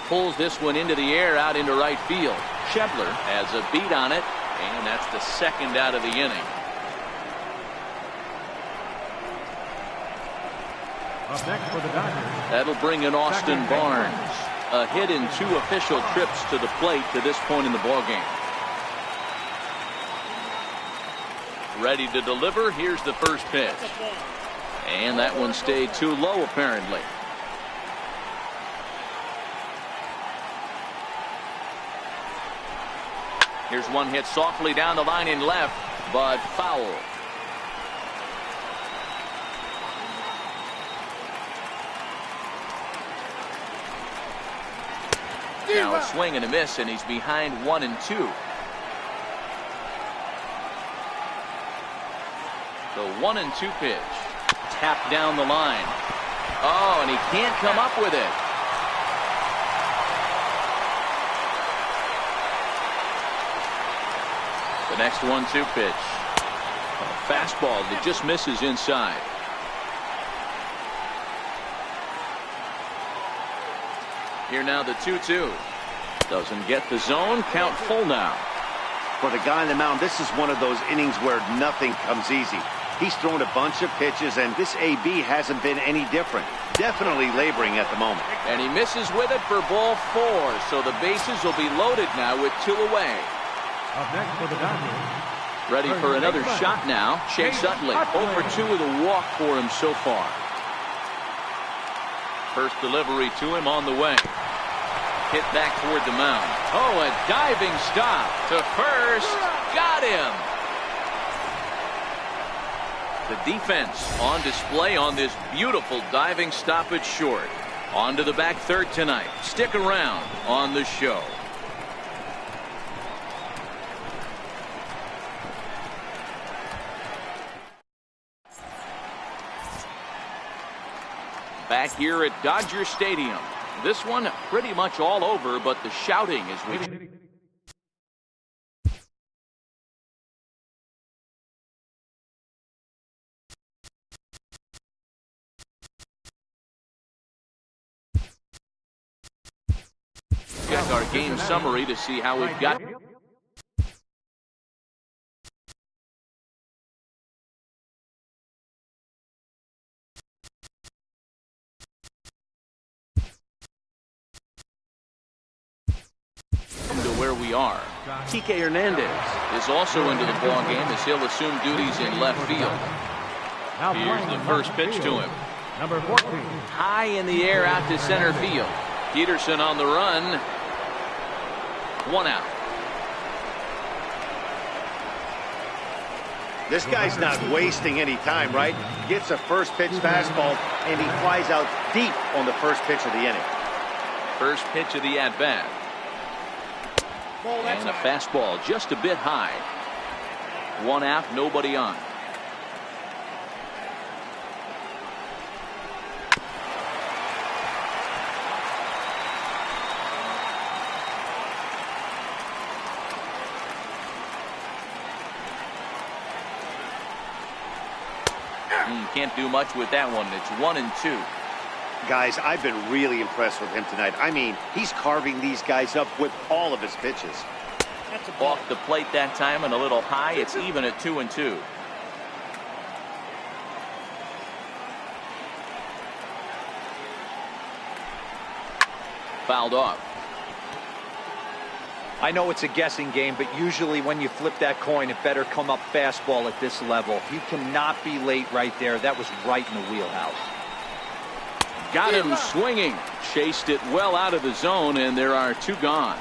Speaker 1: Pulls this one into the air out into right field. Schebler has a beat on it, and that's the 2nd out of the inning.
Speaker 4: Up next for the Dodgers.
Speaker 1: That'll bring in Austin Barnes. A hit in 2 official trips to the plate to this point in the ballgame. Ready to deliver. Here's the first pitch. And that one stayed too low apparently. Here's one hit softly down the line in left. but foul. Now a swing and a miss, and he's behind 1-2. The 1-2 pitch. Tapped down the line. Oh, and he can't come up with it. The next 1-2 pitch. A fastball that just misses inside. Here now the 2-2. Doesn't get the zone. Count full now.
Speaker 3: For the guy on the mound, this is one of those innings where nothing comes easy. He's thrown a bunch of pitches, and this AB hasn't been any different. Definitely laboring at the moment.
Speaker 1: And he misses with it for ball 4. So the bases will be loaded now with 2 away.
Speaker 4: Up next for the Dodgers.
Speaker 1: Ready for another shot now. Chase Utley. 0 for 2 with a walk for him so far. First delivery to him on the way. Hit back toward the mound. Oh, a diving stop to first. Got him. The defense on display on this beautiful diving stop at short. On to the back third tonight. Stick around on the show. Back here at Dodger Stadium. This one pretty much all over, but the shouting is reaching. Check our game summary to see how we've got. Where we are. Kike Hernandez is also into the ball game as he'll assume duties in left field. Here's the first pitch to him.
Speaker 4: Number 14.
Speaker 1: High in the air out to center field. Peterson on the run. 1 out.
Speaker 3: This guy's not wasting any time, right? Gets a first pitch fastball, and he flies out deep on the first pitch of the inning.
Speaker 1: First pitch of the at-bat. And a fastball just a bit high. 1 out, nobody on. Can't do much with that one. It's 1-2.
Speaker 3: Guys, I've been really impressed with him tonight. I mean, he's carving these guys up with all of his pitches.
Speaker 1: Off the plate that time and a little high. It's even at 2-2. Fouled off.
Speaker 2: I know it's a guessing game, but usually when you flip that coin, it better come up fastball at this level. He cannot be late right there. That was right in the wheelhouse.
Speaker 1: Got him swinging. Chased it well out of the zone, and there are 2 gone.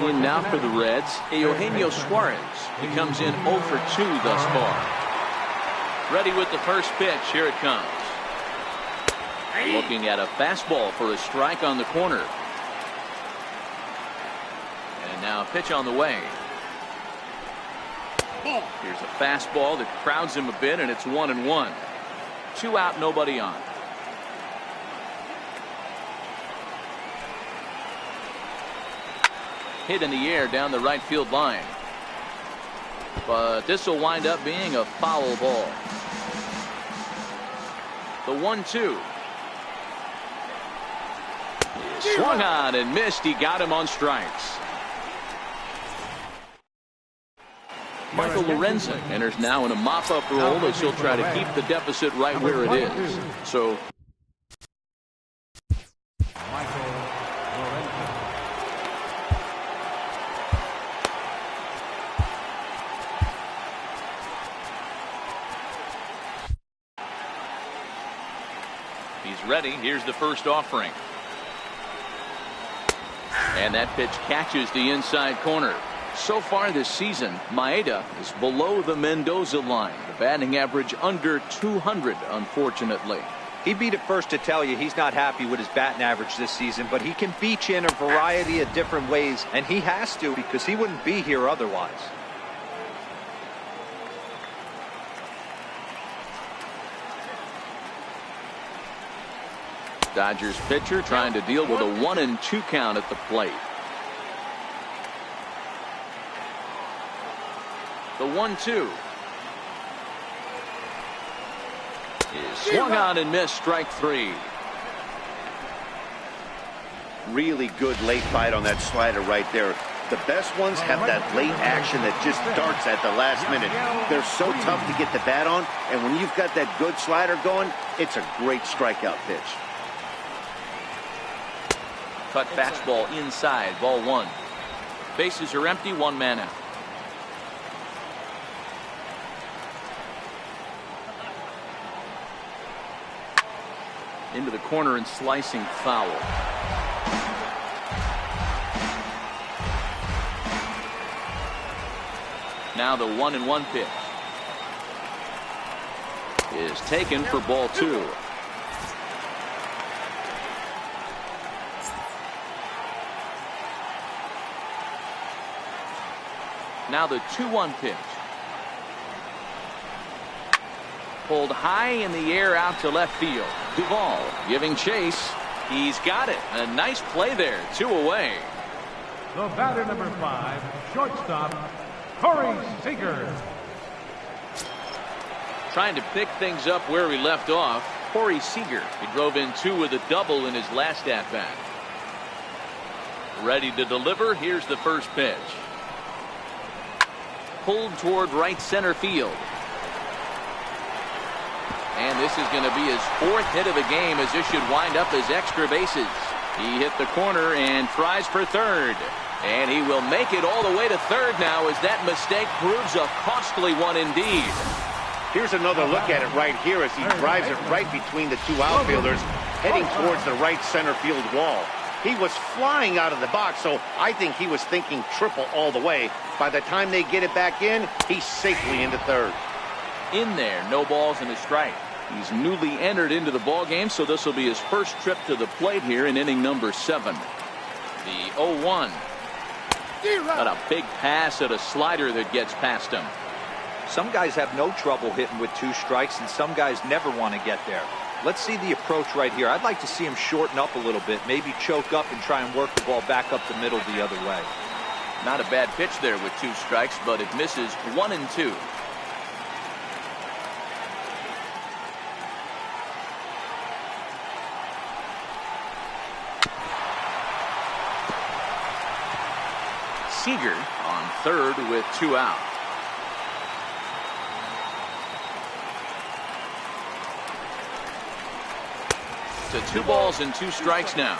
Speaker 1: In now for the Reds, Eugenio Suarez. He comes in 0 for 2 thus far. Ready with the first pitch. Here it comes. Looking at a fastball for a strike on the corner. And now a pitch on the way. Here's a fastball that crowds him a bit, and it's 1-1. 2 out, nobody on. Hit in the air down the right field line. But this will wind up being a foul ball. The 1-2. Swung on and missed. He got him on strikes. Michael Lorenzen enters now in a mop-up role as he'll try to keep the deficit right where it is. So he's ready. Here's the first offering. And that pitch catches the inside corner. So far this season, Maeda is below the Mendoza line. The batting average under 200, unfortunately.
Speaker 2: He'd be the first to tell you he's not happy with his batting average this season, but he can beat you in a variety of different ways, and he has to because he wouldn't be here otherwise.
Speaker 1: Dodgers pitcher trying to deal with a 1-2 count at the plate. The 1-2 is swung on and missed. Strike 3.
Speaker 3: Really good late bite on that slider right there. The best ones have that late action that just darts at the last minute. They're so tough to get the bat on, and when you've got that good slider going, it's a great strikeout pitch.
Speaker 1: Cut fastball inside, ball 1. Bases are empty, 1 man out. Into the corner and slicing foul. Now the 1-1 pitch is taken for ball 2. Now the 2-1 pitch. Pulled high in the air out to left field. Duvall giving chase. He's got it. A nice play there. 2 away.
Speaker 4: The batter, number 5, shortstop, Corey Seager.
Speaker 1: Trying to pick things up where we left off. Corey Seager. He drove in 2 with a double in his last at-bat. Ready to deliver. Here's the first pitch. Pulled toward right center field. And this is going to be his 4th hit of the game, as this should wind up as extra bases. He hit the corner and tries for third. And he will make it all the way to third now, as that mistake proves a costly one indeed.
Speaker 3: Here's another look at it right here as he drives it right between the 2 outfielders, heading towards the right center field wall. He was flying out of the box, so I think he was thinking triple all the way. By the time they get it back in, he's safely into third.
Speaker 1: In there, no balls and a strike. He's newly entered into the ball game, so this will be his first trip to the plate here in inning number 7. The 0-1. Got a big pass at a slider that gets past him.
Speaker 2: Some guys have no trouble hitting with 2 strikes, and some guys never want to get there. Let's see the approach right here. I'd like to see him shorten up a little bit, maybe choke up and try and work the ball back up the middle the other way.
Speaker 1: Not a bad pitch there with 2 strikes, but it misses 1 and 2. Seager on third with 2 out. To 2 balls and 2 strikes now.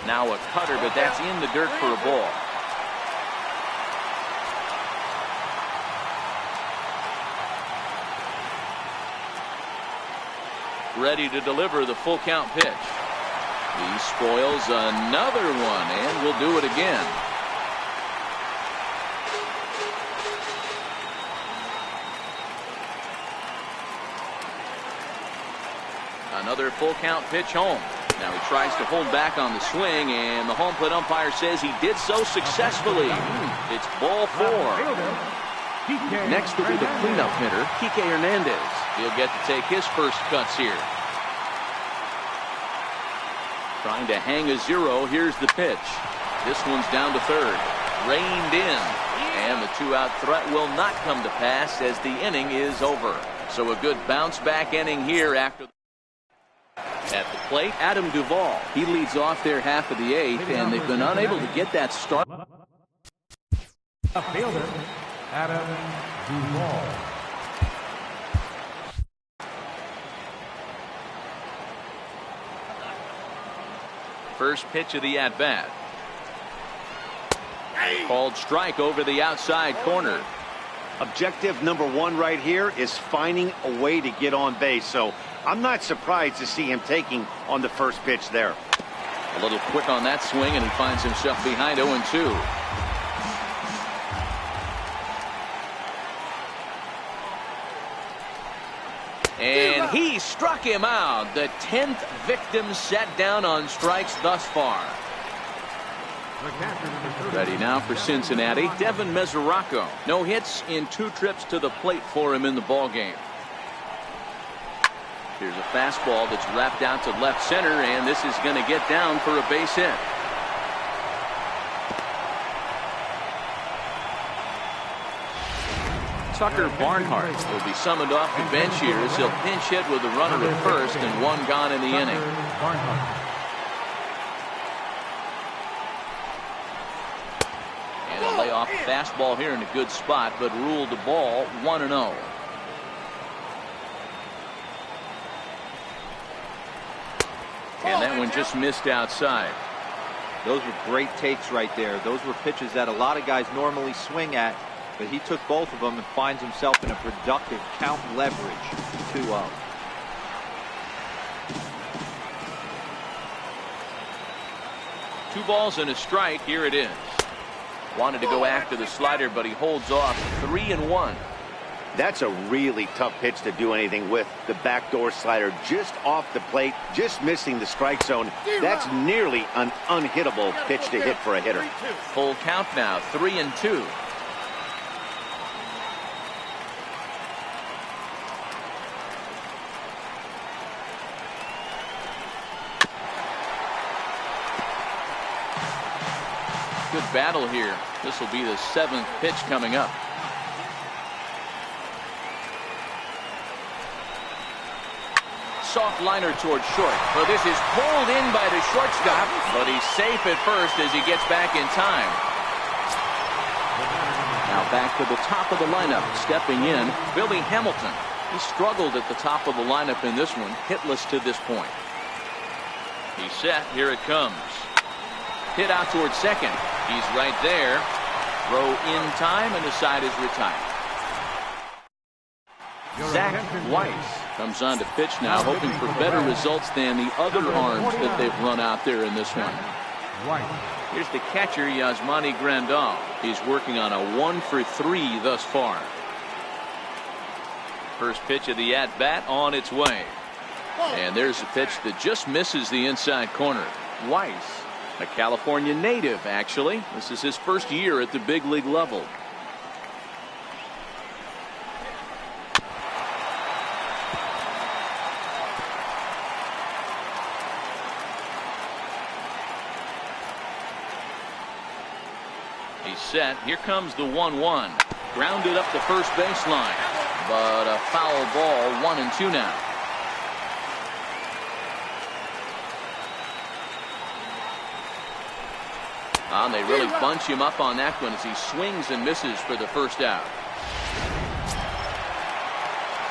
Speaker 1: Now a cutter, but that's in the dirt for a ball. Ready to deliver the full count pitch. He spoils another one and will do it again. Another full count pitch home. Now he tries to hold back on the swing, and the home plate umpire says he did so successfully. It's ball 4. Next will be the cleanup hitter, Kike Hernandez. He'll get to take his first cuts here. Trying to hang a 0. Here's the pitch. This one's down to third. Reined in. And the 2-out threat will not come to pass as the inning is over. So a good bounce back inning here after. At the plate, Adam Duvall. He leads off their half of the 8th, and they've been unable to get that start.
Speaker 4: A fielder, Adam Duvall.
Speaker 1: First pitch of the at-bat. Called strike over the outside corner.
Speaker 3: Objective number one right here is finding a way to get on base. So I'm not surprised to see him taking on the first pitch there.
Speaker 1: A little quick on that swing, and he finds himself behind 0-2. And he struck him out. The 10th victim set down on strikes thus far. Ready now for Cincinnati, Devin Mesoraco. No hits in 2 trips to the plate for him in the ballgame. Here's a fastball that's wrapped out to left center, and this is going to get down for a base hit. Tucker Barnhart will be summoned off the bench here as he'll pinch hit with a runner at first and 1 gone in the inning. And a layoff fastball here in a good spot, but ruled the ball 1-0. And that one just missed outside.
Speaker 2: Those were great takes right there. Those were pitches that a lot of guys normally swing at, but he took both of them and finds himself in a productive count leverage 2-0.
Speaker 1: Two balls and a strike. Here it is. Wanted to go after the slider, but he holds off. 3-1.
Speaker 3: That's a really tough pitch to do anything with. The backdoor slider just off the plate, just missing the strike zone. That's nearly an unhittable pitch to hit for a hitter.
Speaker 1: Full count now, 3-2. Good battle here. This will be the 7th pitch coming up. Soft liner towards short. Well, this is pulled in by the shortstop, but he's safe at first as he gets back in time. Now back to the top of the lineup. Stepping in, Billy Hamilton. He struggled at the top of the lineup in this one, hitless to this point. He's set. Here it comes. Hit out towards second. He's right there. Throw in time, and the side is retired. Zach Weiss comes on to pitch now, hoping for better results than the other arms that they've run out there in this one. Here's the catcher, Yasmani Grandal. He's working on a 1-for-3 thus far. First pitch of the at-bat on its way. And there's a pitch that just misses the inside corner. Weiss, a California native, actually. This is his first year at the big league level. He's set. Here comes the 1-1. Grounded up the first baseline. But a foul ball, 1-2 now. And they really bunch him up on that one as he swings and misses for the first out.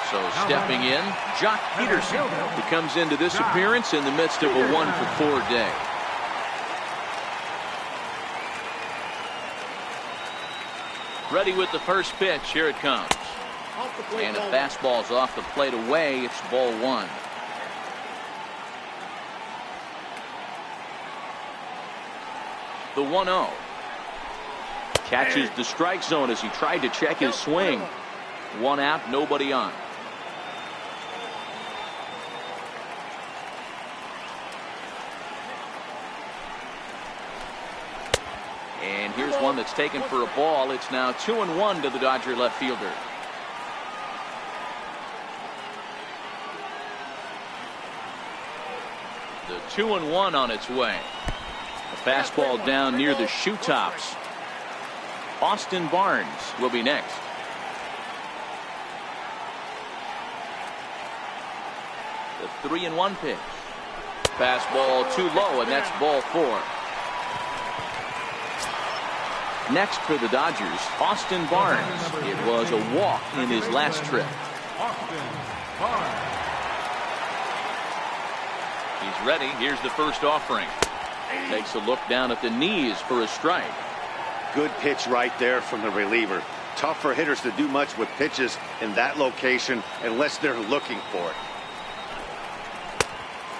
Speaker 1: So stepping in, Jock Peterson, who comes into this appearance in the midst of a 1-for-4 day. Ready with the first pitch. Here it comes. And a fastball's off the plate away. It's ball 1. The 1-0. Catches the strike zone as he tried to check his swing. 1 out, nobody on. And here's one that's taken for a ball. It's now 2-1 to the Dodger left fielder. The 2-1 on its way. A fastball down near the shoe tops. Austin Barnes will be next. The 3-1 pitch. Fastball too low, and that's ball 4. Next for the Dodgers, Austin Barnes. It was a walk in his last trip.
Speaker 4: Austin Barnes.
Speaker 1: He's ready. Here's the first offering. Takes a look down at the knees for a strike.
Speaker 3: Good pitch right there from the reliever. tough for hitters to do much with pitches in that location unless they're looking for it.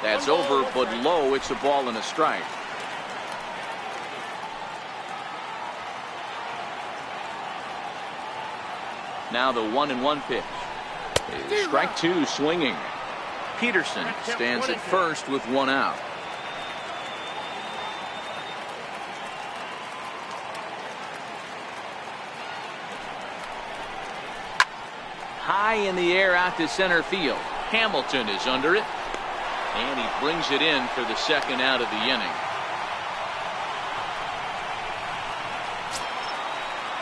Speaker 1: That's over, but low. It's a ball and a strike. Now the 1-1 pitch. Strike two, swinging. Peterson stands at first with one out. High in the air out to center field. Hamilton is under it, and he brings it in for the second out of the inning.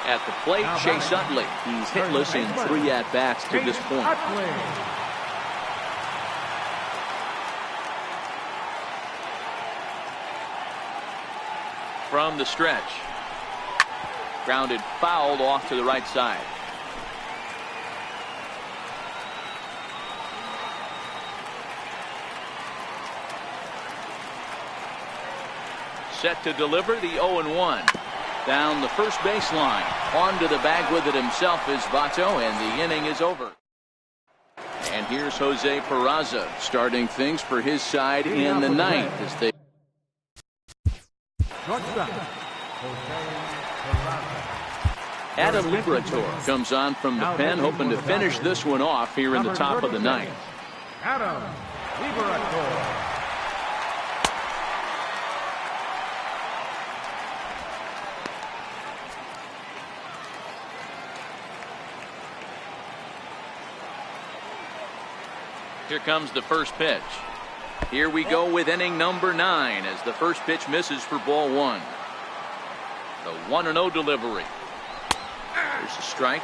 Speaker 1: At the plate, Chase Utley. He's hitless in 3 at-bats to this point. From the stretch. Grounded fouled off to the right side. Set to deliver the 0-1. Down the first baseline. Onto the bag with it himself is Votto, and the inning is over. And here's Jose Peraza starting things for his side in the ninth as they. Adam Liberatore comes on from the pen, hoping to finish this one off here in the top of the ninth.
Speaker 4: Adam Liberatore.
Speaker 1: Here comes the first pitch. Here we go with inning number 9 as the first pitch misses for ball 1. The 1-0 delivery. There's a strike.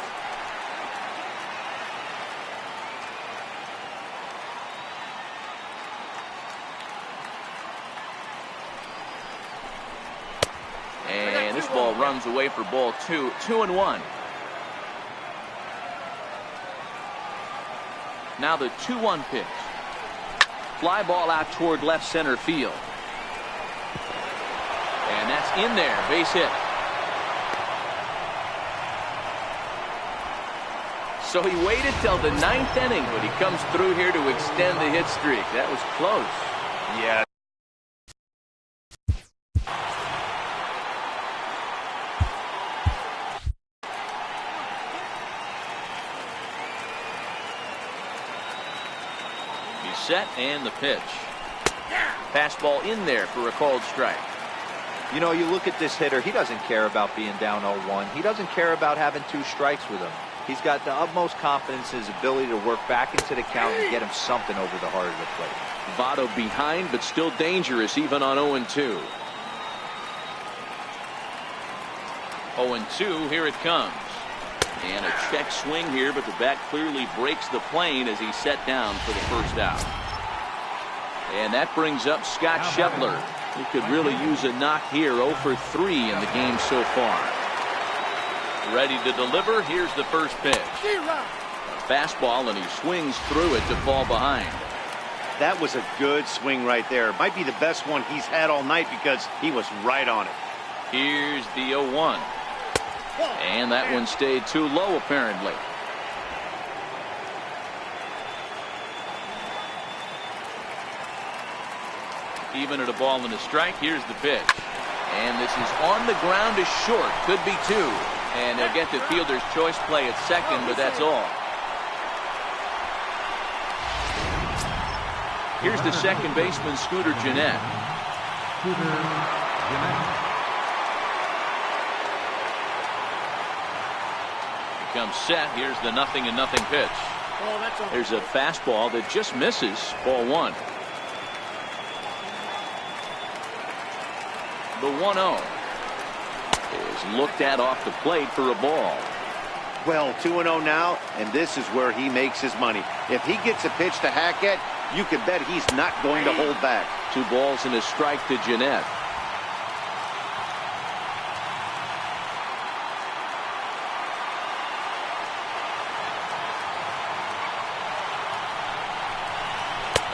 Speaker 1: And this ball runs away for ball 2. 2-1. Now the 2-1 pitch. Fly ball out toward left center field. And that's in there. Base hit. So he waited till the 9th inning, but he comes through here to extend the hit streak. That was close.
Speaker 3: Yeah.
Speaker 1: Set and the pitch. Fastball in there for a called strike.
Speaker 2: You know, you look at this hitter, he doesn't care about being down 0-1. He doesn't care about having 2 strikes with him. He's got the utmost confidence in his ability to work back into the count and get him something over the heart of the plate.
Speaker 1: Votto behind, but still dangerous even on 0-2. 0-2, here it comes. And a check swing here, but the bat clearly breaks the plane as he's set down for the first out. And that brings up Scott Schebler. He could really use a knock here. 0 for 3 in the game so far. Ready to deliver. Here's the first pitch. A fastball, and he swings through it to fall behind.
Speaker 3: That was a good swing right there. Might be the best one he's had all night because he was right on it.
Speaker 1: Here's the 0-1. And that one stayed too low, apparently. Even at a ball and a strike, here's the pitch. And this is on the ground is short. Could be 2. And he'll get the fielder's choice play at second, but that's all. Here's the second baseman, Scooter Gennett. Comes set. Here's the 0-0 pitch. There's a fastball that just misses. Ball 1. The 1-0 is looked at off the plate for a ball.
Speaker 3: Well, 2-0 now, and this is where he makes his money. If he gets a pitch to hack at, you can bet he's not going to hold back.
Speaker 1: 2 balls and a strike to Gennett.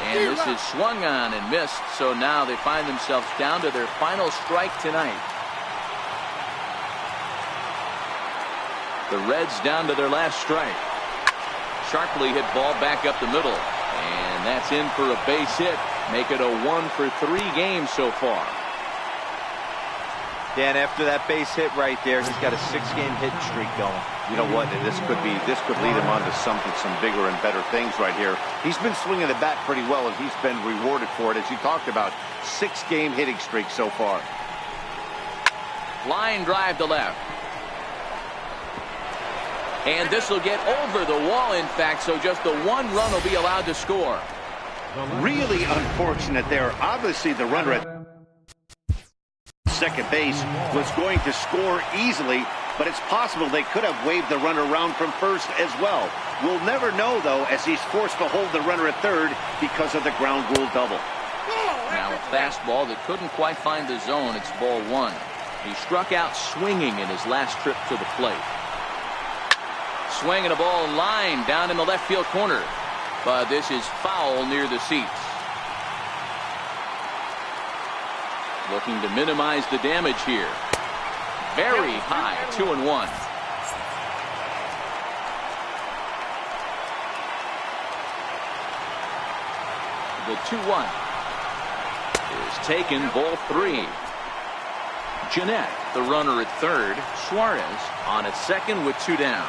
Speaker 1: And this is swung on and missed, so now they find themselves down to their final strike tonight. The Reds down to their last strike. Sharply hit ball back up the middle. And that's in for a base hit. Make it a 1-for-3 game so far.
Speaker 2: Dan, after that base hit right there, he's got a 6-game hit streak going.
Speaker 3: You know what? This could lead him on to some bigger and better things right here. He's been swinging the bat pretty well, and he's been rewarded for it, as you talked about. 6-game hitting streak so far.
Speaker 1: Line drive to left. And this will get over the wall, in fact, so just the 1 run will be allowed to score.
Speaker 3: Really unfortunate there. Obviously, the runner at second base was going to score easily, but it's possible they could have waved the runner around from first as well. We'll never know, though, as he's forced to hold the runner at third because of the ground rule double.
Speaker 1: Now a fastball that couldn't quite find the zone. It's ball 1. He struck out swinging in his last trip to the plate. Swinging a ball line down in the left field corner. But this is foul near the seats. Looking to minimize the damage here. Very high, 2-1. The 2-1 is taken, ball 3. Jeanette, the runner at third. Suarez on at second with 2 down.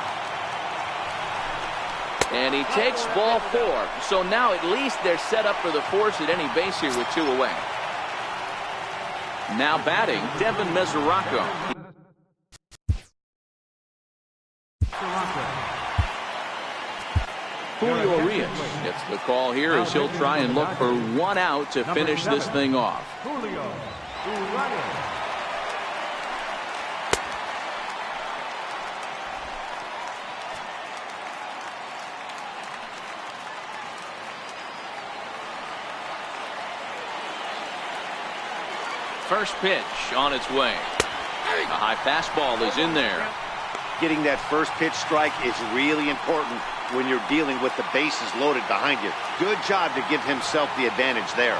Speaker 1: And he takes ball 4. So now at least they're set up for the force at any base here with 2 away. Now batting, Devin Mesoraco. Julio Urias gets the call here as he'll try and look for 1 out to finish this thing off.
Speaker 4: Julio Urias.
Speaker 1: First pitch on its way. A high fastball is in there.
Speaker 3: Getting that first pitch strike is really important when you're dealing with the bases loaded behind you. Good job to give himself the advantage there.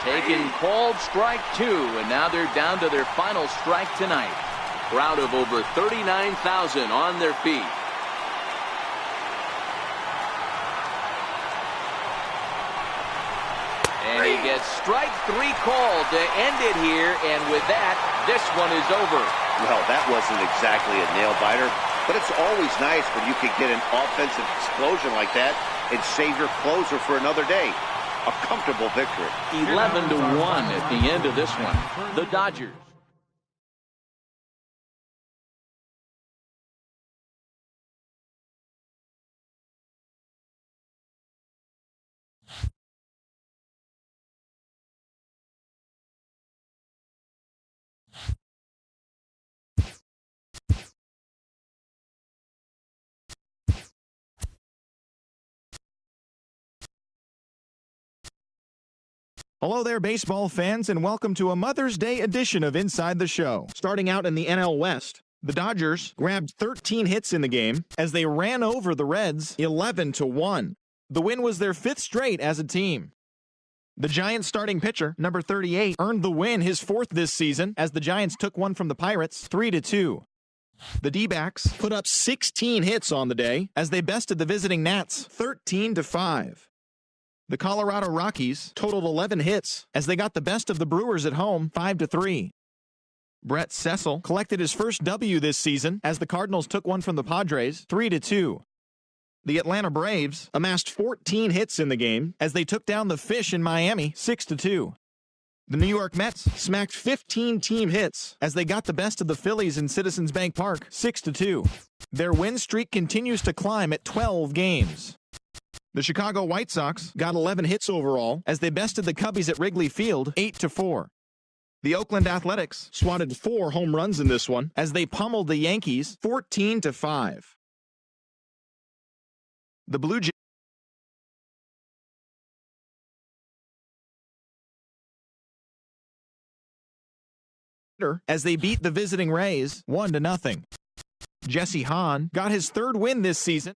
Speaker 1: Taken, called strike 2, and now they're down to their final strike tonight. Crowd of over 39,000 on their feet. And he gets strike 3 called to end it here, and with that, this one is over.
Speaker 3: Well, that wasn't exactly a nail-biter, but it's always nice when you can get an offensive explosion like that and save your closer for another day. A comfortable victory.
Speaker 1: 11-1 at the end of this one. The Dodgers.
Speaker 5: Hello there, baseball fans, and welcome to a Mother's Day edition of Inside the Show. Starting out in the NL West, the Dodgers grabbed 13 hits in the game as they ran over the Reds 11-1. The win was their 5th straight as a team. The Giants starting pitcher, number 38, earned the win, his 4th this season, as the Giants took one from the Pirates 3-2. The D-backs put up 16 hits on the day as they bested the visiting Nats 13-5. The Colorado Rockies totaled 11 hits as they got the best of the Brewers at home 5-3. Brett Cecil collected his first W this season as the Cardinals took one from the Padres 3-2. The Atlanta Braves amassed 14 hits in the game as they took down the Fish in Miami 6-2. The New York Mets smacked 15 team hits as they got the best of the Phillies in Citizens Bank Park 6-2. Their win streak continues to climb at 12 games. The Chicago White Sox got 11 hits overall as they bested the Cubbies at Wrigley Field 8-4. The Oakland Athletics swatted 4 home runs in this one as they pummeled the Yankees 14-5. The Blue Jays as they beat the visiting Rays 1-0. Jesse Hahn got his 3rd win this season.